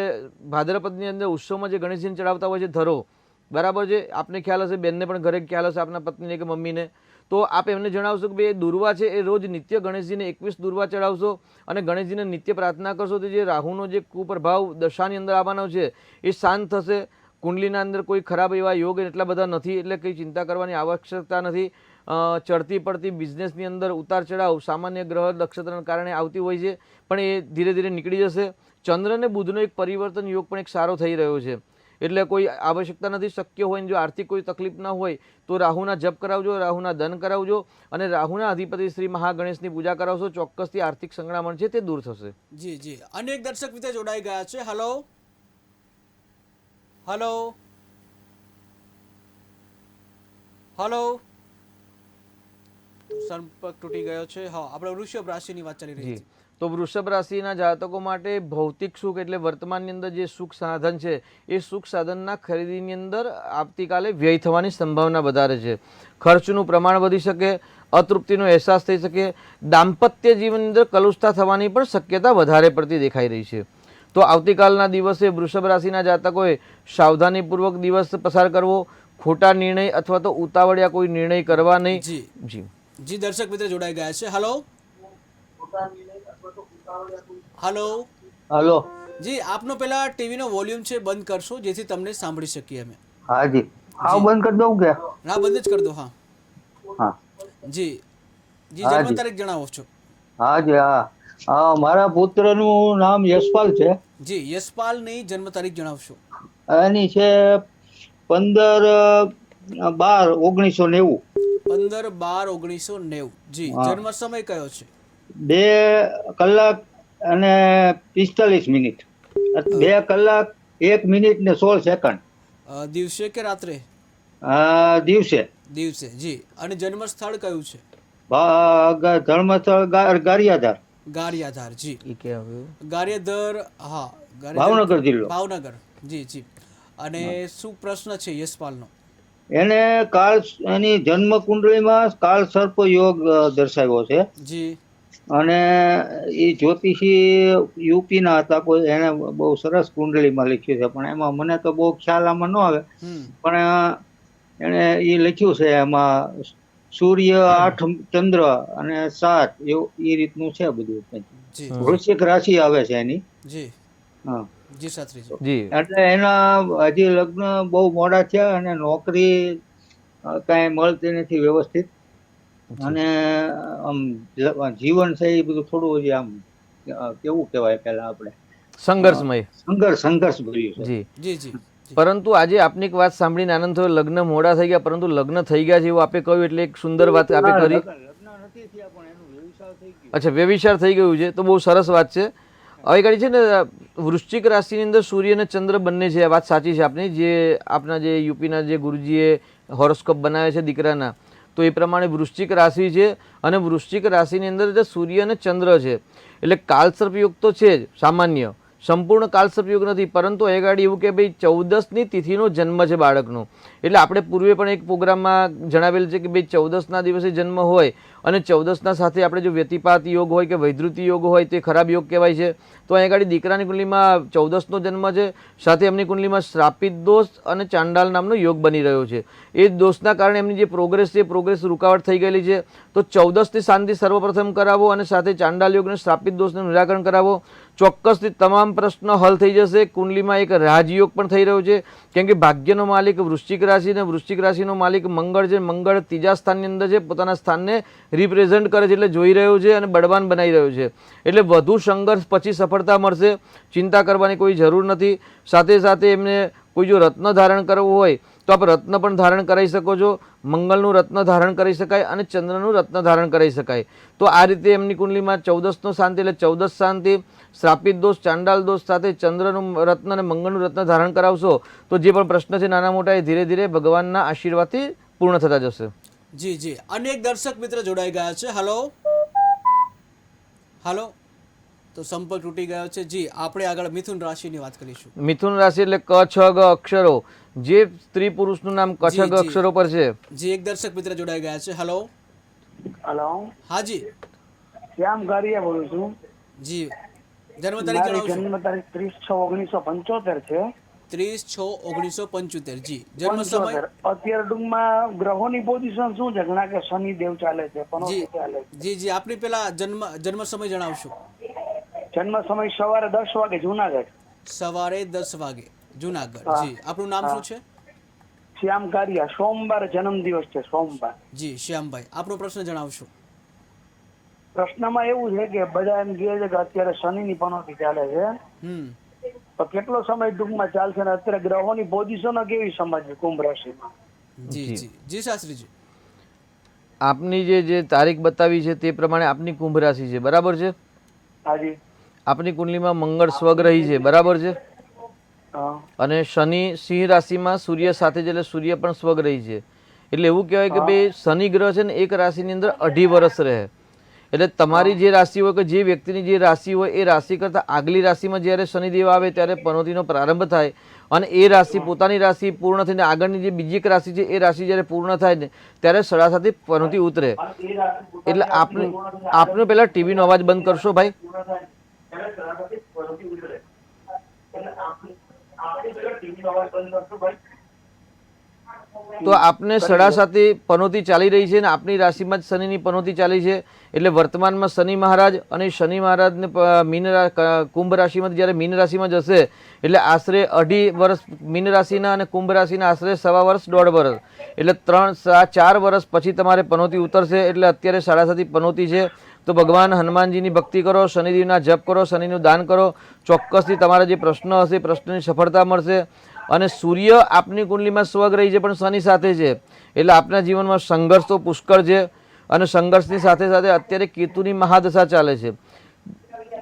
ભાદ્રપદની અંદર ઉત્સવમાં જે ગણેશજીને ચડાવતા હોય છે ધરો, બરાબર છે, આપને ખ્યાલ હશે, બેનને પણ ઘરે ખ્યાલ હશે, આપના પત્નીને કે મમ્મીને, તો આપ એમને જણાવશો કે ભાઈ દુર્વા છે એ રોજ નિત્ય ગણેશજીને 21 દુર્વા ચડાવશો અને ગણેશજીને નિત્ય પ્રાર્થના કરશો તો જે રાહુનો જે કુપ્રભાવ દશાની અંદર આવવાનો છે એ શાંત થશે. કુંડલીના અંદર કોઈ ખરાબ એવા યોગ એટલા બધા નથી, એટલે કંઈ ચિંતા કરવાની આવશ્યકતા નથી. ચડતી પડતી બિઝનેસની અંદર ઉતાર ચઢાવ સામાન્ય ગ્રહ નક્ષત્રના કારણે આવતી હોય છે, પણ એ ધીરે ધીરે નીકળી જશે. ચંદ્ર અને બુધનો એક પરિવર્તન યોગ પણ એક સારો થઈ રહ્યો છે, એટલે કોઈ આવશ્યકતા નથી. શક્ય હોય જો આર્થિક કોઈ તકલીફ ના હોય તો રાહુના જપ કરાવજો, રાહુના દન કરાવજો અને રાહુના અધિપતિ શ્રી મહાગણેશની પૂજા કરાવશો, ચોક્કસથી આર્થિક સંકળામણ છે તે દૂર થશે. જી જી. અનેક દર્શક મિત્રો જોડાઈ ગયા છે. હલો હલો હલો, સંપર્ક તૂટી ગયો છે. હા, આપણે વૃષભ રાશિની વાત ચાલી રહી છે. તો વૃષભ રાશિના જાતકો માટે ભૌતિક સુખ એટલે વર્તમાનની અંદર જે સુખ સાધન છે એ સુખ સાધનના ખરીદીની અંદર આવતીકાલે વ્યય થવાની સંભાવના વધારે છે. ખર્ચનું પ્રમાણ વધી શકે, અતૃપ્તિનો અહેસાસ થઈ શકે, દાંપત્ય જીવનની અંદર કલુષતા થવાની પણ શક્યતા વધારે પડતી દેખાઈ રહી છે. તો આવતીકાલના દિવસે વૃષભ રાશિના જાતકોએ સાવધાનીપૂર્વક દિવસ પસાર કરવો, ખોટા નિર્ણય અથવા તો ઉતાવળિયા કોઈ નિર્ણય કરવા નહીં. જી જી જી. દર્શક મિત્રો જોડાઈ ગયા છે. Hello hello hello. જી, આપનો પેલા ટીવીનો વોલ્યુમ છે બંધ કરશો જેથી તમને સાંભળી શકીએ અમે. હા જી. હા બંધ કરી દઉં કે? હા, બંધ જ કરી દો. હા હા જી જી. જન્મ તારીખ જણાવો છો? હા જી. હા, મારા પુત્રનું નામ યશપાલ છે. જી. યશપાલની જન્મ તારીખ જણાવશો? એની છે 15/12/1990. 15/12/1990. જી. જન્મ સમય કયો છે? 2 કલાક અને 45 મિનિટ. 2 કલાક 1 મિનિટ ને 16 સેકન્ડ. દિવસે કે રાત્રે? દિવસે. દિવસે. જી. અને જન્મ સ્થળ કયું છે? ધર્મસ્થળ ગારિયાધાર. ગારિયાધાર. જી. એ કે આવ્યું ગારિયાધાર. હા, ભાવનગર જિલ્લો. ભાવનગર. જી જી. અને શું પ્રશ્ન છે યશપાલનો? એને એની જન્મ કુંડળીમાં કાળ સર્પ યોગ દર્શાવ્યો છે. જી. અને એ જ્યોતિષી યુપીના હતા, કોઈ એને બહુ સરસ કુંડળીમાં લખ્યું છે, પણ એમાં મને તો બહુ ખ્યાલ આમાં ન આવે, પણ એને એ લખ્યું છે એમાં સૂર્ય 8 ચંદ્ર અને 7 એવું એ રીતનું છે બધું. વૃશ્ચિક રાશિ આવે છે એની. જી. હા જી શાસ્ત્રીજી. જી. એટલે એના હજી લગ્ન બહુ મોડા થયા અને નોકરી કાંઈ મળતી નથી વ્યવસ્થિત, અને આમ જીવન છે એ બધું થોડું હજી આમ કેવું કહેવાય, પેલા આપણે સંઘર્ષમય સંઘર્ષ ભર્યું છે. જી જી જી. પરંતુ આજે આપની એક વાત સાંભળીને આનંદ થયો, લગ્ન મોડા થઈ ગયા પરંતુ લગ્ન થઈ ગયા છે એવું આપે કહ્યું, એટલે એક સુંદર વાત આપે કરી. લગ્ન નથી થયા પણ એનું વ્યવસાય થઈ ગયું. અચ્છા, વ્યભિચાર થઈ ગયું છે, તો બહુ સરસ વાત છે. હવે ગાડી છે ને વૃશ્ચિક રાશિની અંદર સૂર્ય અને ચંદ્ર બંને છે, આ વાત સાચી છે આપની. જે આપના જે યુપીના જે ગુરુજીએ હોરોસ્કોપ બનાવે છે દીકરાના, તો એ પ્રમાણે વૃશ્ચિક રાશિ છે અને વૃશ્ચિક રાશિની અંદર જે સૂર્ય અને ચંદ્ર છે એટલે કાલસર્પયુગ તો છે જ સામાન્ય, સંપૂર્ણ કાલસર્પયુગ નથી, પરંતુ એ ગાડી એવું કે ભાઈ 14ની તિથિનો જન્મ છે બાળકનો. એટલે આપણે પૂર્વે પણ એક પ્રોગ્રામમાં જણાવેલ છે કે ભાઈ 14ના દિવસે જન્મ હોય અને 14ના સાથે આપણે જો વ્યતિપાત યોગ હોય કે વૈધૃતિ યોગ હોય તે ખરાબ યોગ કહેવાય છે. તો અહીં આગળ દીકરાની કુંડલીમાં 14નો જન્મ છે, સાથે એમની કુંડલીમાં શ્રાપિત દોષ અને ચાંડાલ નામનો યોગ બની રહ્યો છે. એ દોષના કારણે એમની જે પ્રોગ્રેસ છે એ પ્રોગ્રેસ રૂકાવટ થઈ ગયેલી છે. તો 14ની શાંતિ સર્વપ્રથમ કરાવો અને સાથે ચાંડાલ યોગને શ્રાપિત દોષનું નિરાકરણ કરાવો. ચોક્કસથી તમામ પ્રશ્ન હલ થઈ જશે. કુંડલીમાં એક રાજયોગ પણ થઈ રહ્યો છે, કેમ કે ભાગ્યનો માલિક વૃશ્ચિક રાશિ અને વૃશ્ચિક રાશિનો માલિક મંગળ છે. મંગળ ત્રીજા સ્થાનની અંદર છે, પોતાના સ્થાનને રિપ્રેઝેન્ટ કરે છે, એટલે જોઈ રહ્યો છે અને બળવાન બનાવી રહ્યો છે. એટલે વધુ સંઘર્ષ પછી સફળતા મળશે, ચિંતા કરવાની કોઈ જરૂર નથી. સાથે સાથે એમને કોઈ જો રત્ન ધારણ કરવું હોય તો આપ રત્ન પણ ધારણ કરાવી શકો છો. મંગળનું રત્ન ધારણ કરી શકાય અને ચંદ્રનું રત્ન ધારણ કરી શકાય. તો આ રીતે એમની કુંડલીમાં 14નો શાંતિ એટલે 14 શાંતિ, શ્રાપિત દોષ, ચાંડાલ દોષ સાથે ચંદ્રનું રત્ન અને મંગળનું રત્ન ધારણ કરાવશો તો જે પણ પ્રશ્ન છે નાના મોટા એ ધીરે ધીરે ભગવાનના આશીર્વાદથી પૂર્ણ થતા જશે. જી જી. અનેક દર્શક મિત્ર જોડાઈ ગયા છે. Hello hello. તો સંપર્ક તૂટી ગયો છે. જી, આપણે આગળ મિથુન રાશિની વાત કરીશું. મિથુન રાશિ એટલે ક, છ, ગ અક્ષરો, જે સ્ત્રી પુરુષનું નામ ક, છ, ગ અક્ષરો પર છે. જી, એક દર્શક મિત્ર જોડાઈ ગયા છે. હલો હલો, હાજી. શ્યામ ગારિયા બોલું છું. જી, જન્મ તારીખ જણાવશો? જન્મ તારીખ 30/6/1975 છે. 30/6/1975. જી, જન્મ સમય? અત્યારે ટૂંકમાં ગ્રહોની પોઝિશન શું છે? ઘણા કે શનિ દેવ ચાલે છે, પનોતી ચાલે છે. જી જી, આપની પેલા જન્મ સમય જણાવશો? જન્મ સમય સવારે 10 વાગે જુનાગઢ. સવારે 10 વાગે જુનાગઢ. જી, આપનું નામ શું છે? શ્યામ ગારિયા. સોમવારે જન્મદિવસ છે, સોમવાર. જી, શ્યામભાઈ, આપનો પ્રશ્ન જણાવશો? પ્રશ્નમાં એવું છે કે બધા એમ કહે છે કે અત્યારે શનિની પનોતી ચાલે છે, તો કેટલો સમય ટૂંકમાં ચાલશે અને અત્યારે ગ્રહોની પોઝિશનો કેવી સમજવી કુંભ રાશિમાં? જી જી જી શાસ્ત્રીજી. આપની જે તારીખ બતાવી છે તે પ્રમાણે આપની કુંભ રાશિ છે, બરાબર છે? હાજી. આપની કુંડલીમાં મંગળ સ્વગ્રહી છે, બરાબર છે? હા. અને શનિ સિંહ રાશિમાં સૂર્ય સાથે છે, એટલે સૂર્ય પણ સ્વગ્રહી છે. એટલે એવું કહેવાય કે ભાઈ શનિ ગ્રહ છે ને એક રાશિની અંદર 2.5 વર્ષ રહે. એટલે તમારી જે રાશિ હોય કે જે વ્યક્તિની જે રાશિ હોય એ રાશિ કરતાં આગલી રાશિમાં જ્યારે શનિદેવ આવે ત્યારે પનોતીનો પ્રારંભ થાય અને એ રાશિ પોતાની રાશિ પૂર્ણ થઈને આગળની જે બીજી એક રાશિ છે એ રાશિ જ્યારે પૂર્ણ થાય ને ત્યારે સડાસાથી પનોતી ઉતરે. એટલે આપને પહેલાં ટીવીનો અવાજ બંધ કરશો ભાઈ. તો આપને સડાસાથી પનોતી ચાલી રહી છે અને આપની રાશિમાં જ શનિની પનોતી ચાલી છે. એટલે વર્તમાનમાં શનિ મહારાજ અને શનિ મહારાજને કુંભ રાશિમાં જ્યારે મીન રાશિમાં જશે એટલે આશરે 2.5 વર્ષ મીન રાશિના અને કુંભ રાશિના આશરે 1.25 વર્ષ 1.5 વર્ષ એટલે 4 વર્ષ પછી તમારે પનોતી ઉતરશે. એટલે અત્યારે સડાસાથી પનોતી છે. તો ભગવાન હનુમાનજીની ભક્તિ કરો, શનિદેવના જપ કરો, શનિનું દાન કરો. ચોક્કસથી તમારા જે પ્રશ્ન હશે પ્રશ્નની સફળતા મળશે. અને સૂર્ય આપની કુંડલીમાં સ્વગ્રહી છે પણ શનિ સાથે છે, એટલે આપના જીવનમાં સંઘર્ષ તો પુષ્કળ છે. અને સંઘર્ષની સાથે સાથે અત્યારે કેતુની મહાદશા ચાલે છે.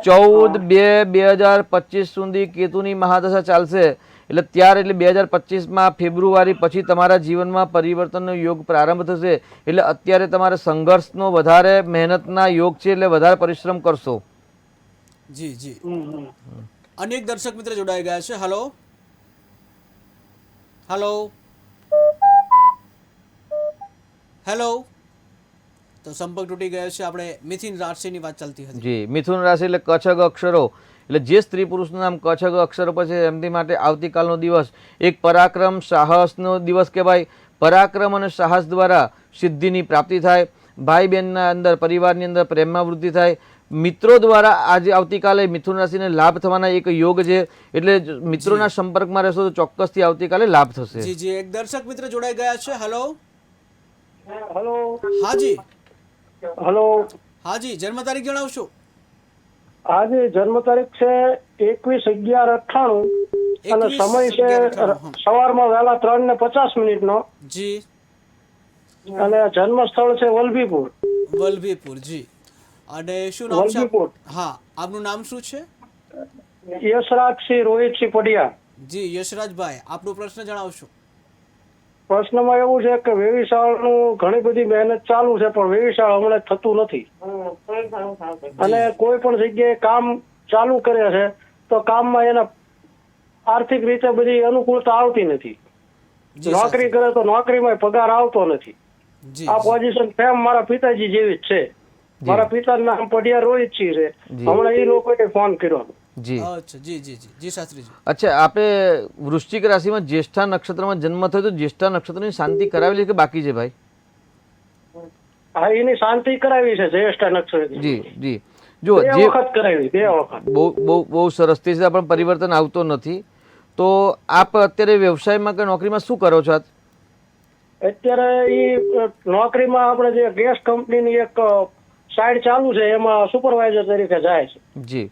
14/2/2025 સુધી કેતુની મહાદશા ચાલશે. એટલે ત્યાર એટલે 2025માં ફેબ્રુઆરી પછી તમારા જીવનમાં પરિવર્તનનો યોગ પ્રારંભ થશે. એટલે અત્યારે તમારે સંઘર્ષનો વધારે મહેનતના યોગ છે, એટલે વધારે પરિશ્રમ કરશો. જી જી. અનેક દર્શક મિત્ર જોડાઈ ગયા છે. Hello hello hello. તો સંપર્ક તૂટી ગયો છે. આપણે મિથુન રાશિની વાત ચાલતી હતી. જી, મિથુન રાશિ એટલે ક, છ, ગ અક્ષરો. એટલે જે સ્ત્રી પુરુષનું નામ ક, છ, ગ અક્ષરો પર છે એમની માટે આવતીકાલનો દિવસ એક પરાક્રમ સાહસનો દિવસ કહેવાય. પરાક્રમ અને સાહસ દ્વારા સિદ્ધિની પ્રાપ્તિ થાય. ભાઈ બહેનના અંદર પરિવારની અંદર પ્રેમમાં વૃદ્ધિ થાય. મિત્રો દ્વારા આજે આવતીકાલે મિથુન રાશિને લાભ થવાના એક યોગ છે. એટલે મિત્રોના સંપર્કમાં રહેશો તો ચોક્કસથી આવતીકાલે લાભ થશે. જી જી. એક દર્શક મિત્ર જોડાઈ ગયા છે. Hello hello. હાજી. હલો. હાજી, જન્મ તારીખ જણાવશો? આજે જન્મ તારીખ છે 21/11/98 અને સમય છે સવારમાં વહેલા 3:50 નો. જી. અને જન્મ સ્થળ છે વલભીપુર. વલભીપુર. જી. અને શું નામ છે? વલભીપુર. હા, આપનું નામ શું છે? યશરાજસિંહ રોહિતસિંહ પડિયા. જી, યશરાજભાઈ, આપનો પ્રશ્ન જણાવશો? પ્રશ્નમાં એવું છે કે વેવિશાળનું ઘણી બધી મહેનત ચાલુ છે પણ વેવિશાળ હમણાં થતું નથી અને કોઈ પણ જગ્યાએ કામ ચાલુ કરે છે તો કામમાં એના આર્થિક રીતે બધી અનુકૂળતા આવતી નથી. નોકરી કરે તો નોકરીમાં પગાર આવતો નથી. જી આ પોઝિશન સેમ મારા પિતાજી જેવી જ છે. મારા પિતાનું નામ પઢિયા રોહિતસિંહ છે. હમણાં એ લોકોએ ફોન કર્યો. જી અચ્છા જી જી જી જી શાસ્ત્રીજી. અચ્છા, આપણે વૃશ્ચિક રાશિમાં જ્યેષ્ઠા નક્ષત્રમાં જન્મ થયો તો જ્યેષ્ઠા નક્ષત્રની શાંતિ કરાવેલી કે બાકી છે ભાઈ? હા, એની શાંતિ કરાવી છે જ્યેષ્ઠા નક્ષત્ર. જી જી જો બે જે વખત કરાવી, 2 વખત. બહુ બહુ બહુ સરસ તે પણ પરિવર્તન આવતો નથી. તો આપ અત્યારે વ્યવસાયમાં કે નોકરીમાં શું કરો છો? અત્યારે એ નોકરીમાં આપણે જે ગેસ કંપનીની એક સાઈડ ચાલુ છે એમાં સુપરવાઇઝર તરીકે જાય છે. જી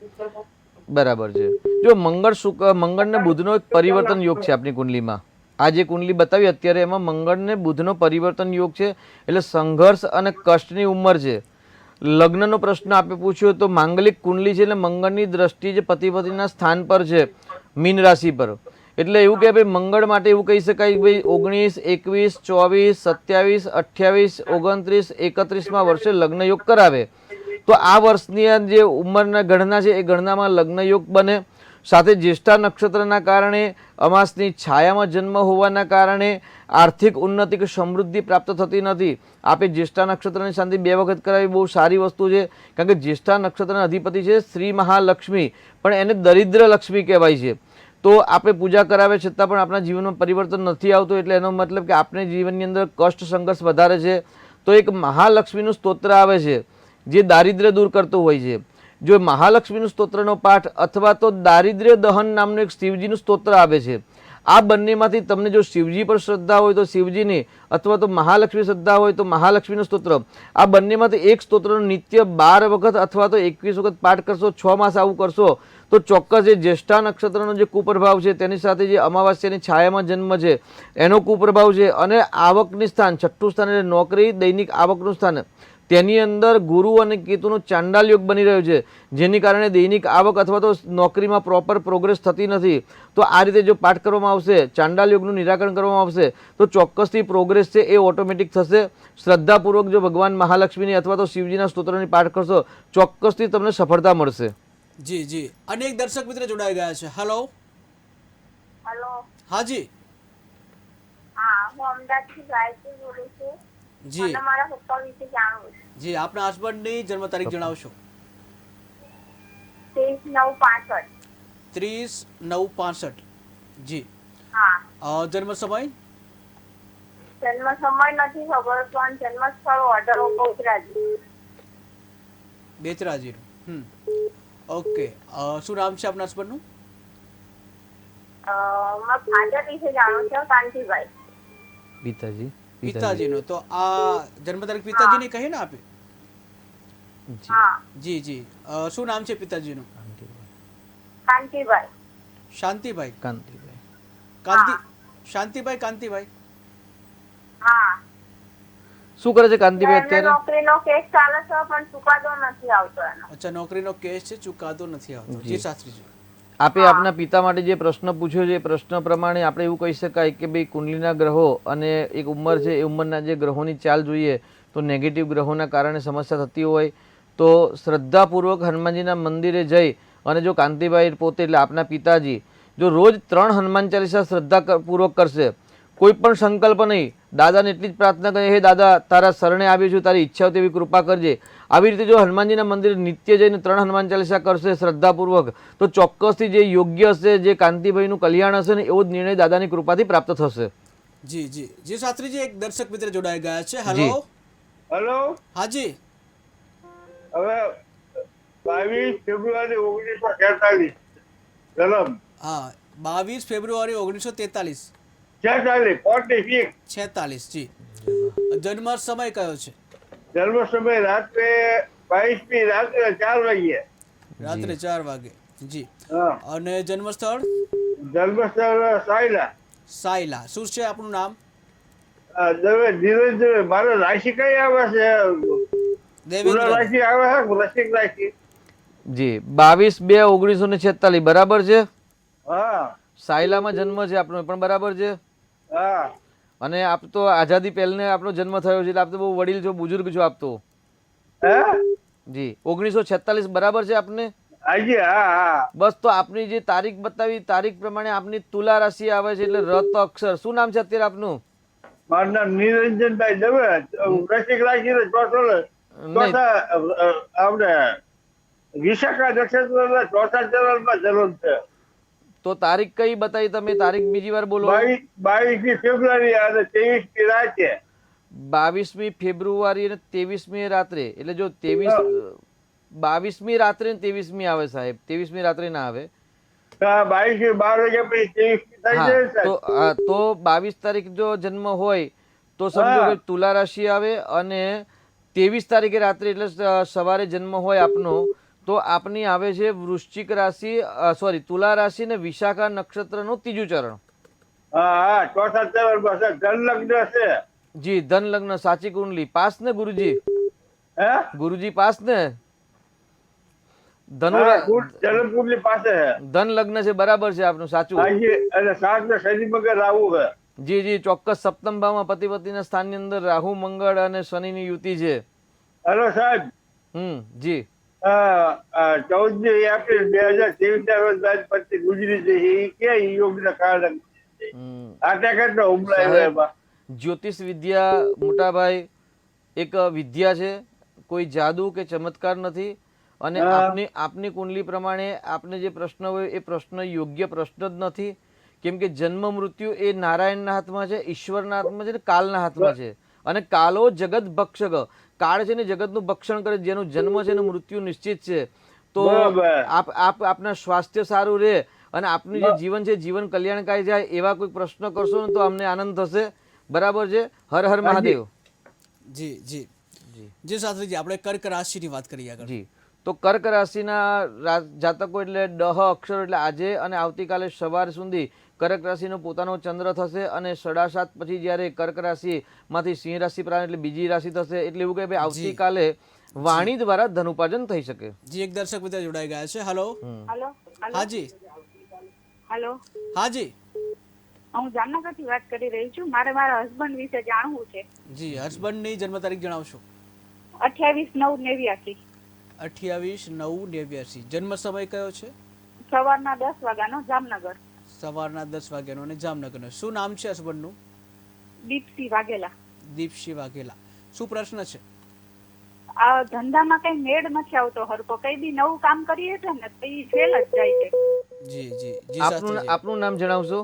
બરાબર છે. જો મંગળ ને બુધનો એક પરિવર્તન યોગ છે આપણી કુંડલીમાં. આ જે કુંડલી બતાવી અત્યારે એમાં મંગળ ને બુધનો પરિવર્તન યોગ છે, એટલે સંઘર્ષ અને કષ્ટની ઉંમર છે. લગ્નનો પ્રશ્ન આપે પૂછ્યો તો માંગલિક કુંડલી છે, એટલે મંગળની દ્રષ્ટિ જે પતિ પત્નીના સ્થાન પર છે, મીન રાશિ પર. એટલે એવું કે ભાઈ મંગળ માટે એવું કહી શકાય ભાઈ 19, 21, 24, 27, 28, 29, 31માં વર્ષે લગ્ન યોગ કરાવે. તો આ વર્ષની જે ઉંમરના ગણના છે એ ગણનામાં લગ્ન યોગ બને. સાથે જ્યેષ્ઠા નક્ષત્રના કારણે અમાસની છાયામાં જન્મ હોવાના કારણે આર્થિક ઉન્નતિ કે સમૃદ્ધિ પ્રાપ્ત થતી નથી. આપે જ્યેષ્ઠા નક્ષત્રની શાંતિ 2 વખત કરાવી બહુ સારી વસ્તુ છે, કારણ કે જ્યેષ્ઠા નક્ષત્રના અધિપતિ છે શ્રી મહાલક્ષ્મી, પણ એને દરિદ્ર લક્ષ્મી કહેવાય છે. તો આપણે પૂજા કરાવે છતાં પણ આપણા જીવનમાં પરિવર્તન નથી આવતું, એટલે એનો મતલબ કે આપણે જીવનની અંદર કષ્ટ સંઘર્ષ વધારે છે. તો એક મહાલક્ષ્મીનું સ્તોત્ર આવે છે જે દારિદ્ર્ય દૂર કરતું હોય છે. જો મહાલક્ષ્મીનું સ્તોત્રનો પાઠ અથવા તો દારિદ્ર્ય દહન નામનું એક શિવજીનું સ્તોત્ર આવે છે. આ બંનેમાંથી તમને જો શિવજી પર શ્રદ્ધા હોય તો શિવજીની, અથવા તો મહાલક્ષ્મી શ્રદ્ધા હોય તો મહાલક્ષ્મીનું સ્તોત્ર, આ બંનેમાંથી એક સ્તોત્રનો નિત્ય 12 વખત અથવા તો 21 વખત પાઠ કરશો, 6 માસ આવું કરશો તો ચોક્કસ એ જ્યેષ્ઠા નક્ષત્રનો જે કુપ્રભાવ છે તેની સાથે જે અમાવાસ્યાની છાયામાં જન્મ છે એનો કુપ્રભાવ છે, અને આવકની સ્થાન 6ઠું સ્થાન એટલે નોકરી, દૈનિક આવકનું સ્થાન, તેની અંદર ગુરુ અને કેતુનો ચાંડાલ યોગ બની રહ્યો છે, જેની કારણે દૈનિક આવક અથવા તો નોકરીમાં પ્રોપર પ્રોગ્રેસ થતી નથી. તો આ રીતે જો પાઠ કરવામાં આવશે, ચાંડાલ યોગનું નિરાકરણ કરવામાં આવશે તો ચોક્કસથી પ્રોગ્રેસ છે એ ઓટોમેટિક થશે. શ્રદ્ધાપૂર્વક જો ભગવાન મહાલક્ષ્મીની અથવા તો શિવજીના સ્તોત્રની પાઠ કરશો ચોક્કસથી તમને સફળતા મળશે. જી જી. અનેક દર્શક મિત્ર જોડાઈ ગયા છે. Hello hello. હા જી હા, હું અમદાવાદથી ગાયત્રી બોલું છું. જી મને મારા પપ્પા વિશે જાણવું છે. જી આપના હસબન્ડની જન્મ તારીખ જણાવશો? 30/9/65. 30/9/65. જી. હા. જન્મ સમય? જન્મ સમય નથી ખબર, પણ જન્મ સ્થળ ઓર્ડર બહુચરાજી. બેચરાજીનું. ઓકે. શું નામ છે આપના હસબન્ડનું? મારા ફાધર વિશે જાણવું છે, કાંતિભાઈ. પિતાજી પિતાજીનો. તો આ જન્મ તારીખ પિતાજીની કહી ને આપે? હા. જી જી. શું નામ છે પિતાજીનું? કાંતિભાઈ. શાંતિભાઈ? કાંતિભાઈ. શાંતિભાઈ કાંતિભાઈ? હા. શું કરે છે કાંતિભાઈ એમને અત્યારે? નોકરીનો કેસ ચાલે છે પણ ચુકાદો નથી આવતો એનો. અચ્છા, નોકરીનો કેસ છે, ચુકાદો નથી આવતો. જી શાસ્ત્રીજી. આપે આપના પિતા માટે જે પ્રશ્ન પૂછ્યો છે એ પ્રશ્ન પ્રમાણે આપણે એવું કહી શકાય કે ભાઈ કુંડલીના ગ્રહો અને એક ઉંમર છે એ ઉંમરના જે ગ્રહોની ચાલ જોઈએ તો નેગેટિવ ગ્રહોના કારણે સમસ્યા થતી હોય તો શ્રદ્ધાપૂર્વક હનુમાનજીના મંદિરે જઈ અને જો કાંતિભાઈ પોતે એટલે આપના પિતાજી જો રોજ 3 હનુમાન ચાલીસા શ્રદ્ધાપૂર્વક કરશે, કોઈ પણ સંકલ્પ નહીં, દાદાને એટલી જ પ્રાર્થના કરે, હે દાદા તારા શરણે આવ્યો છું, તારી ઈચ્છા તેવી કૃપા કરજે. આવી રીતે જો હનુમાનજીના મંદિરે નિત્ય જઈને 3 હનુમાન ચાલીસા કરશે શ્રદ્ધાપૂર્વક તો ચોક્કસથી જે યોગ્ય હશે, જે કાંતિભાઈનું કલ્યાણ હશે ને એવો જ નિર્ણય દાદાની કૃપાથી પ્રાપ્ત થશે. જી જી જી શાસ્ત્રીજી. એક દર્શક મિત્ર જોડાઈ ગયા છે. હેલો. હેલો. હાજી. હવે 22 ફેબ્રુઆરી 1943 જન્મ. હા, 22 ફેબ્રુઆરી 1943. 46 જી. જન્મ સમય કયો છે? જન્મ સમય રાત્રે 22મી રાત્રે 4 વાગ્યે. રાત્રે 4 વાગે. જી. હા. અને જન્મ સ્થળ? જન્મ સ્થળ સાયલા. સાયલા. શું છે આપનું નામ? ધીરે મારો રાશિ કઈ આવે છે? દેવેન્દ્ર. રાશિ આવે છે વૃશ્ચિક રાશિ. જી 22/2/1946 બરાબર છે. હા. સાયલામાં જન્મ છે આપનો પણ બરાબર છે. હા. અને આપ તો આઝાદી પહેલાને આપનો જન્મ થયો છે એટલે આપ તો બહુ વડીલ છો, બુજુર્ગ છો આપ તો. હે? જી 1946 બરાબર છે આપને? હાજી. હા હા. બસ તો આપની જે તારીખ બતાવી તારીખ પ્રમાણે આપની તુલા રાશિ આવે છે એટલે રત અક્ષર. શું નામ છે અત્યારે આપનું? મારું નામ નિરંજનભાઈ દવે, વૃશ્ચિક રાશિ ને ચોથા આપણે વિશાખા નક્ષત્ર ચોથા ચરણમાં જન્મ છે. તો તારીખ કઈ બતાવી તમે? તારીખ બીજી વાર બોલો. 22મી ફેબ્રુઆરી અને 23મી રાતે. 22મી ફેબ્રુઆરી અને 23મી રાત્રે. એટલે જો 22મી રાત્રે ને 23મી આવે સાહેબ, 23મી રાત્રે ના આવે. 22મી 12 વાગ્યા પછી 23મી થઈ જાય સાહેબ. તો 22 તારીખ જો જન્મ હોય તો સમજો કે તુલા રાશિ આવે, અને 23 તારીખે રાત્રે એટલે સવારે જન્મ હોય આપનો, તો આપની આવે છે વૃશ્ચિક રાશિ, સોરી તુલા રાશિ ને વિશાખા નક્ષત્ર નું ત્રીજું ચરણ. હા, ચોથા ચરણ ધન લગ્ન છે. જી, ધન લગ્ન, સાચી કુંડલી. પાસ ને ગુરુજી? હે ગુરુજી પાસ ને? ધન કુંડલી પાસે ધન લગ્ન છે, બરાબર છે આપનું, સાચું. અને 7 ને શનિ મંગળ રાહુ છે. જી જી, ચોક્કસ. સપ્તમ ભાવમાં પતિ પત્નીના સ્થાનની અંદર રાહુ મંગળ અને શનિની યુતિ છે. હેલો સાહેબ. જી. 14 એપ્રિલ 2023 ના રોજ મારી પત્ની ગુજરી છે. એ કે યોગના કારણે આટાઘાટનો હુમલો આવ્યો એમાં. જ્યોતિષ વિદ્યા મોટાભાઈ એક વિદ્યા છે, કોઈ જાદુ કે ચમત્કાર નથી. અને આપની કુંડલી પ્રમાણે આપને જે પ્રશ્ન હોય એ પ્રશ્ન યોગ્ય પ્રશ્ન જ નથી. કેમ કે જન્મ મૃત્યુ એ નારાયણના હાથમાં છે, ઈશ્વરના હાથમાં છે, કાલના હાથમાં છે. અને કાલો જગત ભક્ષક, કાળ છે ને જગતનું ભક્ષણ કરે. જેનું જન્મ છે એનું મૃત્યુ નિશ્ચિત છે. તો આપના સ્વાસ્થ્ય સારું રહે અને આપનું જે જીવન છે જીવન કલ્યાણકારી જાય એવા કોઈ પ્રશ્ન કરશો ને તો અમને આનંદ થશે. બરાબર છે. હર હર મહાદેવ. જી જી જી શાસ્ત્રીજી, આપણે કર્ક રાશિની વાત કરીએ આગળ. જી, તો કર્ક રાશિના જાતકો એટલે ડહ અક્ષર એટલે આજે અને આવતીકાલે સવાર સુધી કર્ક રાશિનો પોતાનો ચંદ્ર થશે. અને 7:30 પછી જ્યારે કર્ક રાશિમાંથી સિંહ રાશિ પ્રારંભ એટલે બીજી રાશિ થશે. એટલે એવું કે ભાઈ આવતીકાલે વાણી દ્વારા ધન ઉપાર્જન થઈ શકે. જી, એક દર્શક મિત્ર જોડાઈ ગયા છે. હેલો. હેલો. હાજી. હેલો. હાજી. હું જામનગર થી વાત કરી રહી છું. મારે મારા હસબન્ડ વિશે જાણવું છે. જી, હસબન્ડની જન્મ તારીખ જણાવશો? 28/9/89. 28/9/89. જન્મ સમય કયો છે? સવારના 10 વાગ્યાનો, જામનગર. સવારના 10 વાગ્યાનો અને જામનગરનો. શું નામ છે હસબન્ડનું? દીપસિંહ વાઘેલા. દીપસિંહ વાઘેલા. શું પ્રશ્ન છે? આ ધંધામાં કઈ મેળ નથી આવતો હરકો. કઈ બી નવું કામ કરીએ છે ને તો ઈ ફેલ જ જાય છે. જી જી જી. આપનું નામ જણાવશો?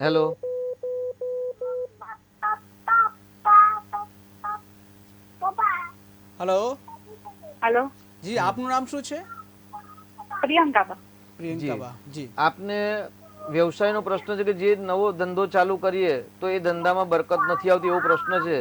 હેલો. હેલો. હેલો. જી, આપનું નામ શું છે? પ્રિયંકાબા. પ્રિયંકાબા. જી. આપને વ્યવસાયનો પ્રશ્ન છે કે જે નવો ધંધો ચાલુ કરીએ તો એ ધંધામાં બરકત નથી આવતી એવો પ્રશ્ન છે.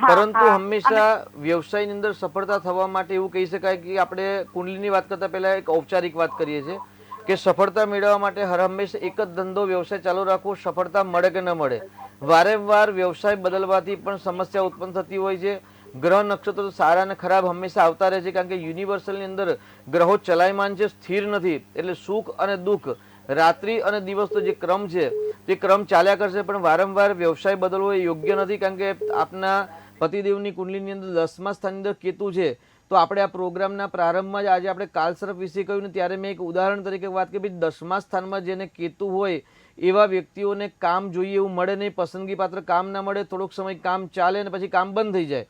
પરંતુ હંમેશા વ્યવસાયની અંદર સફળતા થવા માટે એવું કહી શકાય કે આપણે કુંડલીની વાત કરતા પહેલા એક ઔપચારિક વાત કરીએ છીએ કે સફળતા મેળવવા માટે હર હંમેશા એક જ ધંધો વ્યવસાય ચાલુ રાખવો, સફળતા મળે કે ન મળે. વારંવાર વ્યવસાય બદલવાથી પણ સમસ્યા ઉત્પન્ન થતી હોય છે. ગ્રહ નક્ષત્રો સારા અને ખરાબ હંમેશા આવતા રહે છે, કારણ કે યુનિવર્સલની અંદર ગ્રહો ચલાયમાન છે, સ્થિર નથી. એટલે સુખ અને દુઃખ, રાત્રિ અને દિવસનો જે ક્રમ છે તે ક્રમ ચાલ્યા કરશે. પણ વારંવાર વ્યવસાય બદલવો એ યોગ્ય નથી, કારણ કે આપના પતિદેવની કુંડલીની અંદર 10મા સ્થાનની અંદર કેતુ છે. તો આપણે આ પ્રોગ્રામના પ્રારંભમાં જ આજે આપણે કાલસર્પ વિશે કહ્યું ને ત્યારે મેં એક ઉદાહરણ તરીકે વાત કરી, 10મા સ્થાનમાં જેને કેતુ હોય એવા વ્યક્તિઓને કામ જોઈએ એવું મળે નહીં, પસંદગી પાત્ર કામ ના મળે, થોડોક સમય કામ ચાલે અને પછી કામ બંધ થઈ જાય.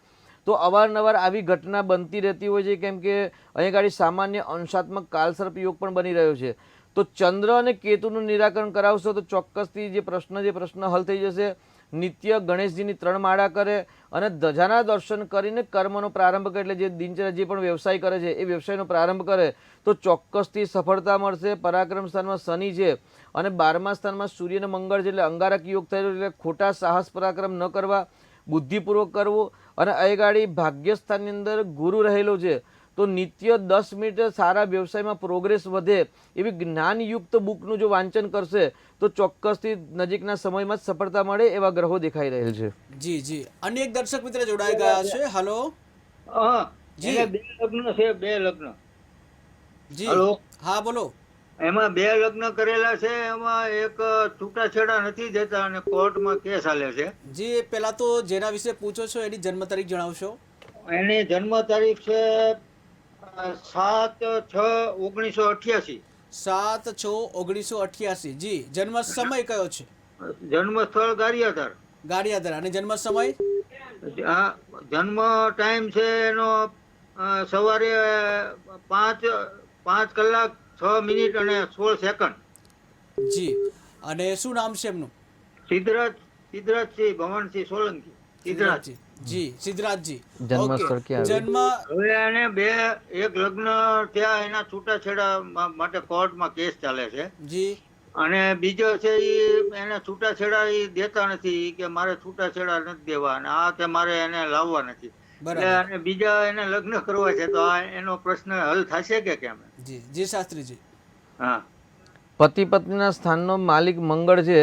તો અવારનવાર આવી ઘટના બનતી રહેતી હોય છે, કેમ કે અહીં ગાડી સામાન્ય અંશાત્મક કાલસર્પ યોગ પણ બની રહ્યો છે. તો ચંદ્ર અને કેતુનું નિરાકરણ કરાવશો તો ચોક્કસથી જે પ્રશ્ન હલ થઈ જશે. નિત્ય ગણેશજીની 3 માળા કરે અને ધજાના દર્શન કરીને કર્મનો પ્રારંભ કરે, એટલે જે દિનચર્યા જે પણ વ્યવસાય કરે છે એ વ્યવસાયનો પ્રારંભ કરે તો ચોક્કસથી સફળતા મળશે. પરાક્રમ સ્થાનમાં શનિ છે અને 12મા સ્થાનમાં સૂર્ય અને મંગળ છે, એટલે અંગારક યોગ થયેલો. એટલે ખોટા સાહસ પરાક્રમ ન કરવા, બુદ્ધિપૂર્વક કરવું. અને અયગાડી ભાગ્યસ્થાનની અંદર ગુરુ રહેલો છે, તો નિત્ય 10 મિનિટ સારા વ્યવસાયમાં પ્રોગ્રેસ વધે એવી જ્ઞાનયુક્ત બુકનું જો વાંચન કરશે તો ચોક્કસથી નજીકના સમયમાં જ સફળતા મળે એવા ગ્રહો દેખાઈ રહેલ છે. જી જી. અન્ય એક દર્શક મિત્ર જોડાઈ ગયા છે. હેલો. જી, 2 લગ્ન છે. 2 લગ્ન. જી. હેલો. હા, બોલો. એમાં 2 લગ્ન કરેલા છે. એમાં એક છૂટાછેડા નથી દેતા અને કોર્ટમાં કેસ હાલે છે. જી, પહેલા તો જેના વિશે પૂછો છો એની જન્મ તારીખ જણાવશો? એની જન્મ તારીખ છે 7/6/1988. 7/6/1988. જી. જન્મ સમય કયો છે? જન્મ સ્થળ ગારિયાધાર. ગાડિયાદર. અને જન્મ સમય? આ જન્મ ટાઈમ છે એનો સવારે 5:06 અને 16 સેકન્ડ. જી. અને શું નામ છે એમનું? સિદ્ધરાજસિંહ ભવનસિંહ સોલંકી. સિદ્ધરાજ. જી, સિદ્ધરાજજી. જન્મ ઓકે. સ્થળ ક્યાં આવ્યું? જન્મ હવે એને એક લગ્ન થયા, એના છૂટાછેડા માટે કોર્ટમાં કેસ ચાલે છે. જી. અને બીજો છે એ એને છૂટાછેડા એ દેતા નથી, ઈ કે મારે છૂટાછેડા નથી દેવા, અને આ કે મારે એને લાવવા નથી. બરાબર. એટલે અને બીજા એને લગ્ન કરવા છે, તો આ એનો પ્રશ્ન હલ થશે કે કેમ? જી, જી શાસ્ત્રીજી. હા. પતિ પત્નીના સ્થાનનો માલિક મંગળ છે.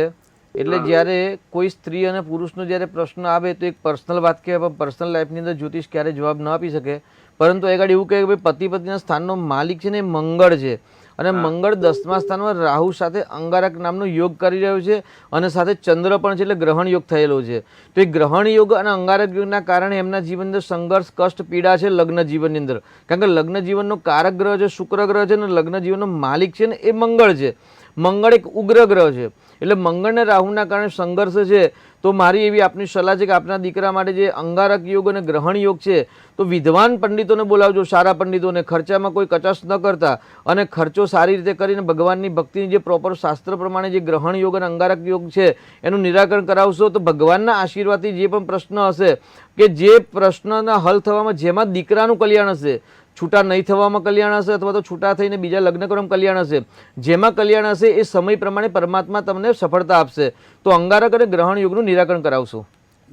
એટલે જ્યારે કોઈ સ્ત્રી અને પુરુષનો જ્યારે પ્રશ્ન આવે તો એક પર્સનલ વાત કહેવાય, પણ પર્સનલ લાઈફની અંદર જ્યોતિષ ક્યારેય જવાબ ન આપી શકે. પરંતુ એ ગાડી એવું કહે કે ભાઈ પતિ પત્નીના સ્થાનનો માલિક છે ને એ મંગળ છે, અને મંગળ 10મા સ્થાનમાં રાહુ સાથે અંગારક નામનો યોગ કરી રહ્યો છે, અને સાથે ચંદ્ર પણ છે, એટલે ગ્રહણ યોગ થયેલો છે. તો એ ગ્રહણ યોગ અને અંગારક યોગના કારણે એમના જીવન અંદર સંઘર્ષ, કષ્ટ, પીડા છે લગ્ન જીવનની અંદર. કારણ કે લગ્ન જીવનનો કારક ગ્રહ છે શુક્ર ગ્રહ છે, અને લગ્ન જીવનનો માલિક છે ને એ મંગળ છે. મંગળ એક ઉગ્ર ગ્રહ છે, એટલે મંગળને રાહુના કારણે સંઘર્ષ છે. તો મારી એવી આપની સલાહ છે કે આપના દીકરા માટે જે અંગારક યોગ અને ગ્રહણ યોગ છે, તો વિદ્વાન પંડિતોને બોલાવજો, સારા પંડિતોને, ખર્ચામાં કોઈ કચાશ ન કરતા, અને ખર્ચો સારી રીતે કરીને ભગવાનની ભક્તિની જે પ્રોપર શાસ્ત્ર પ્રમાણે જે ગ્રહણ યોગ અને અંગારક યોગ છે એનું નિરાકરણ કરાવશો તો ભગવાનના આશીર્વાદથી જે પણ પ્રશ્ન હશે, કે જે પ્રશ્નના હલ થવામાં જેમાં દીકરાનું કલ્યાણ હશે, છૂટા નહીં થવામાં કલ્યાણ હશે, અથવા તો છૂટા થઈને બીજા લગ્ન કરવામાં કલ્યાણ હશે, જેમાં કલ્યાણ હશે એ સમય પ્રમાણે પરમાત્મા તમને સફળતા આપશે. તો અંગારક અને ગ્રહણ યોગનું નિરાકરણ કરાવશો.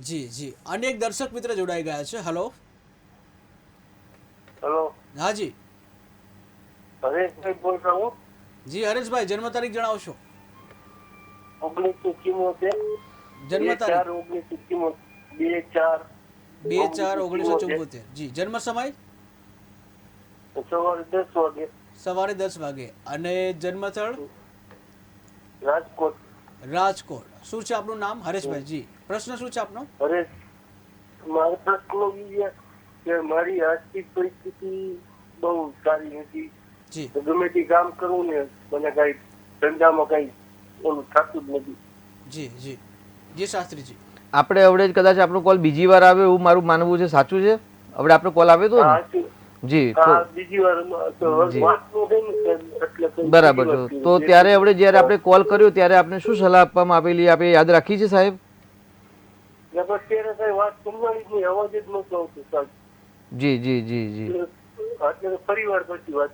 જી, જી. અને એક દર્શક મિત્ર જોડાઈ ગયા છે. હલો. હેલો, હાજી. હરેશભાઈ બોલ રહા હું. જી હરેશભાઈ, જન્મ તારીખ જણાવશો? 1974. જન્મ તારીખ 2/4/1974. 2/4/1974. જી. જન્મ સમય? સવારે 10 વાગે. સવારે 10 વાગે. અને જન્મ સ્થળ? રાજકોટ. રાજકોટ. શું છે આપનું નામ? હરેશભાઈ. જી. પ્રશ્ન શું છે આપનો? હરેશ, મારો પ્રશ્ન એ છે કે મારી આર્થિક પરિસ્થિતિ બહુ સારી નથી. જી. તો ગમે તે કામ કરવું ને મને કઈ ધંધામાં કઈ ઓલું થતું જ નથી. જી, જી. જી શાસ્ત્રીજી. આપણે હવે જ કદાચ આપણો કોલ બીજી વાર આવે એવું મારું માનવું છે. સાચું છે? હવે આપણો કોલ આવ્યો હતો ને? જી. તો બીજી વાર વાતનું છે ને એટલે બરાબર છે. તો ત્યારે આપણે જ્યારે આપણે કોલ કર્યો ત્યારે આપણે શું સલાહ આપવામાં આપેલી આપણે યાદ રાખી છે સાહેબ? અત્યારે કઈ વાત સંભાળી જ નહીં, અવાજ જ નહોતો આવતો સાહેબ. જી જી જી જી. અત્યારે પરિવાર પછી વાત.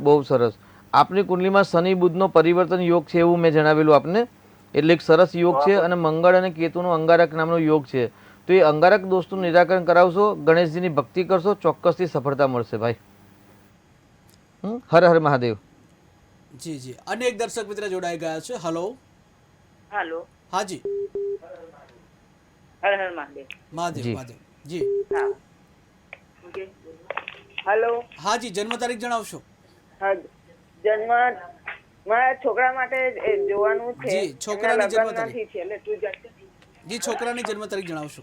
બહુ સરસ. આપની કુંડલીમાં શનિ બુધનો પરિવર્તન યોગ છે એવું મેં જણાવેલું આપને. એટલે એક સરસ યોગ છે, અને મંગળ અને કેતુનો અંગારક નામનો યોગ છે. તો એ અંગારક દોષનું નિરાકરણ કરાવશો, ગણેશજીની ભક્તિ કરશો, ચોક્કસથી સફળતા મળશે ભાઈ. હર હર મહાદેવ. જી, જી. અને એક દર્શક મિત્ર જોડાઈ ગયા છે. હલો. હેલો. હાજી. હર હર મહાદેવ. મહાદેવ. જી. મહાદેવ. જી. હા. ઓકે. હેલો. હાજી. જન્મ તારીખ જણાવશો? હા, જન્મ મારા છોકરા માટે જોવાનું છે. જી, છોકરાની એમના જન્મ લગ્ન તારીખ. નથી છે, એટલે તું જાતે. જી, છોકરાની જન્મ તારીખ જણાવશો?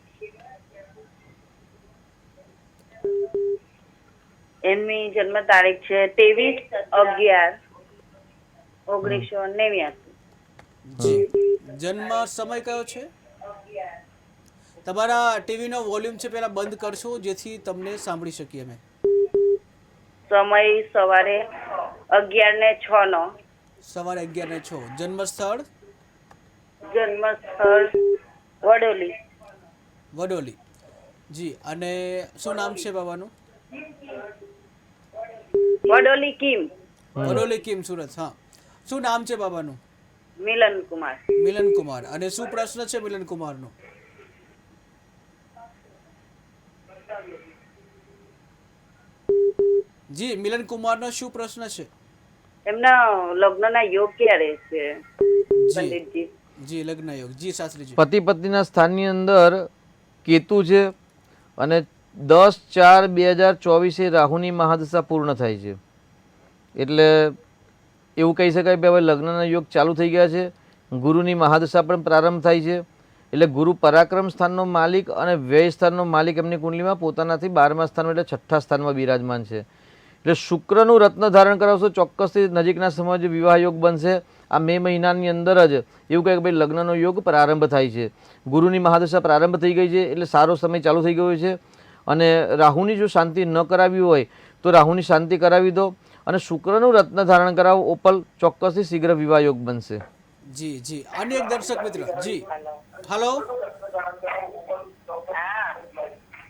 એમની જન્મ તારીખ છે 23/11/1989. જી. જન્મ સમય કયો છે? તમારા ટીવીનો વોલ્યુમ છે પેલા બંધ કરશો જેથી તમને સાંભળી શકીએ અમે. સમય સવારે 11:06 નો. સવારે 11:06. જન્મ સ્થળ? જન્મ સ્થળ વડોલી. વડોલી. જી. અને શું નામ છે બાબાનું? વડોલી કિમ. વડોલી કિમ, સુરત. હા. શું નામ છે બાબાનું? મિલન કુમાર. મિલન કુમાર. અને શું પ્રશ્ન છે મિલન કુમારનો? જી, મિલન કુમારનો શું પ્રશ્ન છે? એમના લગ્નના યોગ ક્યારે છે જી. પંડિતજી? જી, લગ્ન યોગ. જી શાસ્ત્રીજી. પતિ પત્નીના સ્થાનની અંદર કેતુ છે, અને 10/4/2024 રાહુની મહાદશા પૂર્ણ થાય છે. એટલે એવું કહી શકાય કે હવે લગ્નના યોગ ચાલુ થઈ ગયા છે. ગુરુની મહાદશા પણ પ્રારંભ થાય છે. એટલે ગુરુ પરાક્રમ સ્થાનનો માલિક અને વ્યય સ્થાનનો માલિક એમની કુંડલીમાં પોતાનાથી 12મા સ્થાનમાં એટલે 6ઠ્ઠા સ્થાનમાં બિરાજમાન છે. એટલે શુક્રનું રત્ન ધારણ કરાવશો, ચોક્કસથી નજીકના સમયે વિવાહ યોગ બનશે. આ મે મહિનાની અંદર જ એવું કહે કે ભાઈ લગ્નનો યોગ પ્રારંભ થાય છે. ગુરુની મહાદશા પ્રારંભ થઈ ગઈ છે એટલે સારો સમય ચાલુ થઈ ગયો છે. અને રાહુની જો શાંતિ ન કરાવી હોય તો રાહુની શાંતિ કરાવી દો અને શુક્રનું રત્ન ધારણ કરાવો. ઓપલ ચોક્કસથી શીઘ્ર વિવાહ યોગ બનશે. જી જી અન્ય એક દર્શક મિત્ર. જી હલો.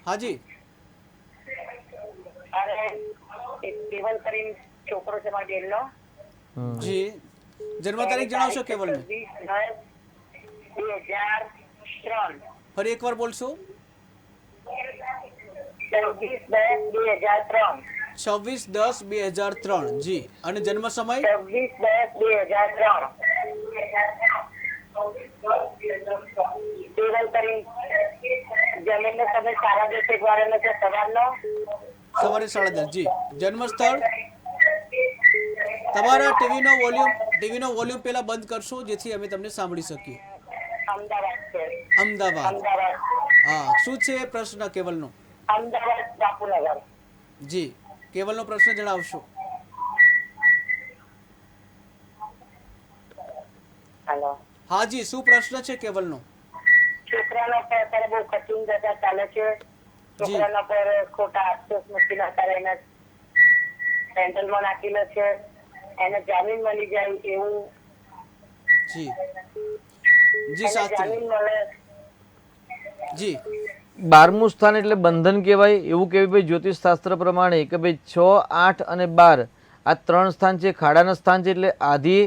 હાજી. છોકરો છે મારા બેનનો જી જન્મ તારીખ જણાવશો કેવલને? 2003 ફરી એકવાર બોલશો? 26/10/2003 26/10/2003. જી અને જન્મ સમય? 26/10/2003 જમીનનો સમય 10:30 વાગ્યાનો છે સવારનો. સવારે 10:30. જી જન્મ સ્થળ? તમારા ટીવીનો વોલ્યુમ પહેલા બંધ કરશો જેથી અમે તમને સાંભળી શકીએ. અમદાવાદ છે. અમદાવાદ. અમદાવાદ હા શું છે પ્રશ્ન કેવલનો? અમદાવાદ બાપુનગર. જી કેવલનો પ્રશ્ન જણાવશો? હેલો. હા જી શું પ્રશ્ન છે કેવલનો? છોકરાના પર અત્યારે બહુ કટિંગ જતા ચાલે છે. છોકરાના પર ખોટા આક્ષેપ મૂકીને અત્યારે એને સેન્ટ્રલમાં નાખેલો છે. એને જામીન મળી જાય એવું. જી જી એને શાસ્ત્રી. જામીન મળે. જી 12મું સ્થાન એટલે બંધન કહેવાય. એવું કહેવાય ભાઈ જ્યોતિષ શાસ્ત્ર પ્રમાણે કે ભાઈ 6, 8 અને 12 આ 3 સ્થાન છે ખાડાના સ્થાન છે. એટલે આધિ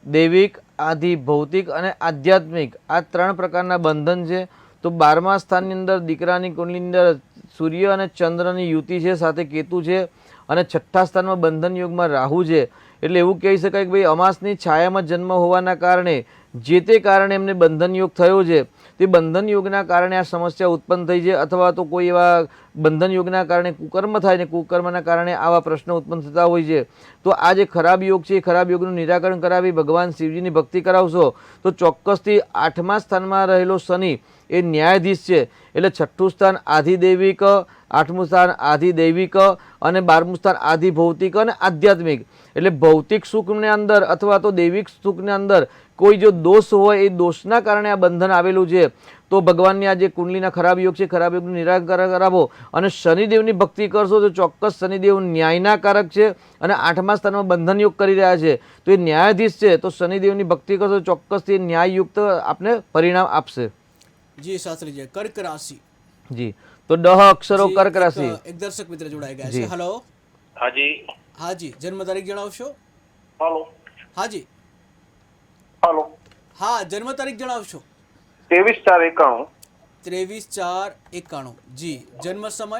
દૈવિક, આધિ ભૌતિક અને આધ્યાત્મિક આ 3 પ્રકારના બંધન છે. તો 12મા સ્થાનની અંદર દીકરાની કુંડલીની અંદર સૂર્ય અને ચંદ્રની યુતિ છે, સાથે કેતુ છે. અને 6થા સ્થાનમાં બંધન યોગમાં રાહુ છે. એટલે એવું કહી શકાય કે ભાઈ અમાસની છાયામાં જન્મ હોવાના કારણે જે તે કારણે એમને બંધન યોગ થયો છે. તે બંધન યોગના કારણે આ સમસ્યા ઉત્પન્ન થઈ છે, અથવા તો કોઈ એવા બંધન યોગના કારણે કુકર્મ થાય ને કુકર્મના કારણે આવા પ્રશ્નો ઉત્પન્ન થતા હોય છે. તો આ જે ખરાબ યોગ છે એ ખરાબ યોગનું નિરાકરણ કરાવી ભગવાન શિવજીની ભક્તિ કરાવશો તો ચોક્કસથી 8મા સ્થાનમાં રહેલો શનિ એ ન્યાયાધીશ છે. એટલે 6થું સ્થાન આધિદૈવિક, 8મું સ્થાન આધિદૈવિક અને 12મું સ્થાન આધિભૌતિક અને આધ્યાત્મિક. એટલે ભૌતિક સુખની અંદર અથવા તો દૈવિક સુખની અંદર કોઈ જો દોષ હોય એ દોષના કારણે આ બંધન આવેલું છે. તો ભગવાનની આ જે કુંડલીના ખરાબ યોગ છે ખરાબ યોગનું નિરાકરણ કરાવો અને શનિદેવની ભક્તિ કરશો તો ચોક્કસ શનિદેવ ન્યાયના કારક છે અને 8મા સ્થાનમાં બંધન યોગ કરી રહ્યા છે. તો એ ન્યાયાધીશ છે. તો શનિદેવની ભક્તિ કરશો ચોક્કસથી ન્યાયયુક્ત આપને પરિણામ આપશે. જી શાસ્ત્રીજી કર્ક રાશિ. જી તો 10 અક્ષરો જી, કર્ક રાશિ. એક દર્શક મિત્ર જોડાઈ ગયા છે. જી. હેલો. હાજી. હાજી જન્મ તારીખ જણાવશો? હાલો. હાજી. હાલો. હા જન્મ તારીખ જણાવશો? 23/4/91. 23/4/91. જી જન્મ સમય?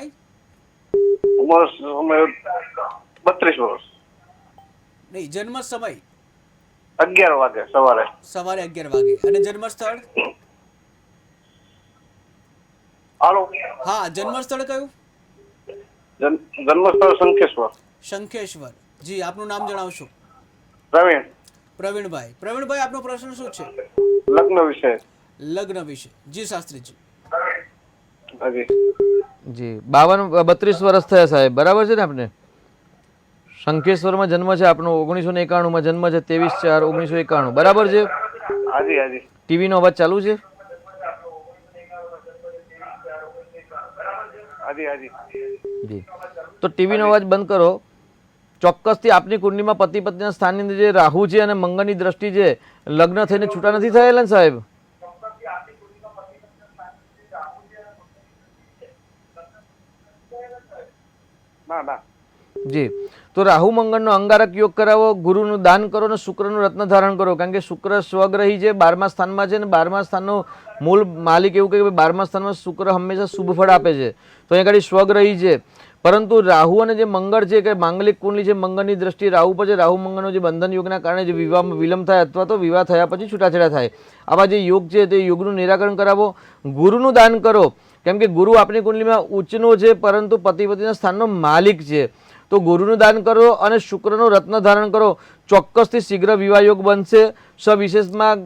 ઉંમર 32 વર્ષ. નહીં જન્મ સમય? 11 વાગે સવારે. સવારે 11 વાગે. અને જન્મ સ્થળ? હાલો. હા જન્મ સ્થળ કયું? જન્મસ્થળ શંખેશ્વર. શંખેશ્વર. જી આપનું નામ જણાવશો? પ્રવીણ. પ્રવીણભાઈ આપનો પ્રશ્ન શું છે? લગ્ન વિશે. લગ્ન વિશે. જી શાસ્ત્રીજી. હાજી. જી 32 વર્ષ થયા સાહેબ, બરાબર છે ને આપને? શંખેશ્વરમાં જન્મ છે આપનો. 1991માં જન્મ છે. 23/4/1991 બરાબર છે? હાજી હાજી. ટીવીનો અવાજ ચાલુ છે? હાજી હાજી. જી તો ટીવીનો અવાજ બંધ કરો. ચોક્કસથી આપની કુંડલીમાં પતિ પત્નીના સ્થાનની અંદર જે રાહુ છે અને મંગળની દ્રષ્ટિ છે, લગ્ન થઈને છૂટા નથી થયેલા ને સાહેબ? ના ના. જી તો રાહુ મંગળનો અંગારક યોગ કરાવો, ગુરુનું દાન કરો અને શુક્રનું રત્ન ધારણ કરો. કારણ કે શુક્ર સ્વગ્રહી છે, 12મા સ્થાનમાં છે અને 12મા સ્થાનનો મૂળ માલિક એવું કહે કે 12મા સ્થાનમાં શુક્ર હંમેશા શુભ ફળ આપે છે. તો અહીંયા આગળ સ્વગ્રહી છે. પરંતુ રાહુ અને જે મંગળ છે કે માંગલિક કુંડલી છે, મંગળની દ્રષ્ટિ રાહુ પર છે. રાહુ મંગળનો જે બંધન યોગના કારણે જે વિવાહમાં વિલંબ થાય અથવા તો વિવાહ થયા પછી છૂટાછેડા થાય, આવા જે યોગ છે તે યોગનું નિરાકરણ કરાવો. ગુરુનું દાન કરો. કેમ કે ગુરુ આપણી કુંડલીમાં ઉચ્ચનો છે પરંતુ પતિ પત્નીના સ્થાનનો માલિક છે. તો ગુરુનું દાન કરો અને શુક્રનું રત્ન ધારણ કરો. ચોક્કસથી શીઘ્ર વિવાહ યોગ બનશે. સવિશેષમાં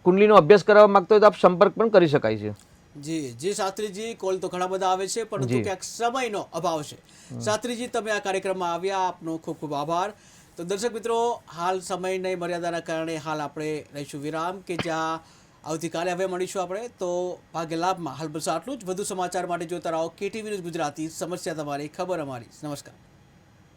કુંડલીનો અભ્યાસ કરાવવા માંગતો હોય તો આપ સંપર્ક પણ કરી શકાય છે. જી શાસ્ત્રીજી કોલ તો ઘણા બધા આવે છે પરંતુ ક્યાંક સમયનો અભાવ છે. શાસ્ત્રીજી તમે આ કાર્યક્રમમાં આવ્યા, આપનો ખૂબ ખૂબ આભાર. તો દર્શક મિત્રો, હાલ સમયની મર્યાદાના કારણે હાલ આપણે રહીશું વિરામ, કે જ્યાં આવતીકાલે હવે મળીશું આપણે. તો ભાગ્ય લાભમાં હાલ બસ આટલું જ. વધુ સમાચાર માટે જોતા રહો KTV ન્યૂઝ ગુજરાતી. સમસ્યા તમારી, ખબર અમારી. નમસ્કાર.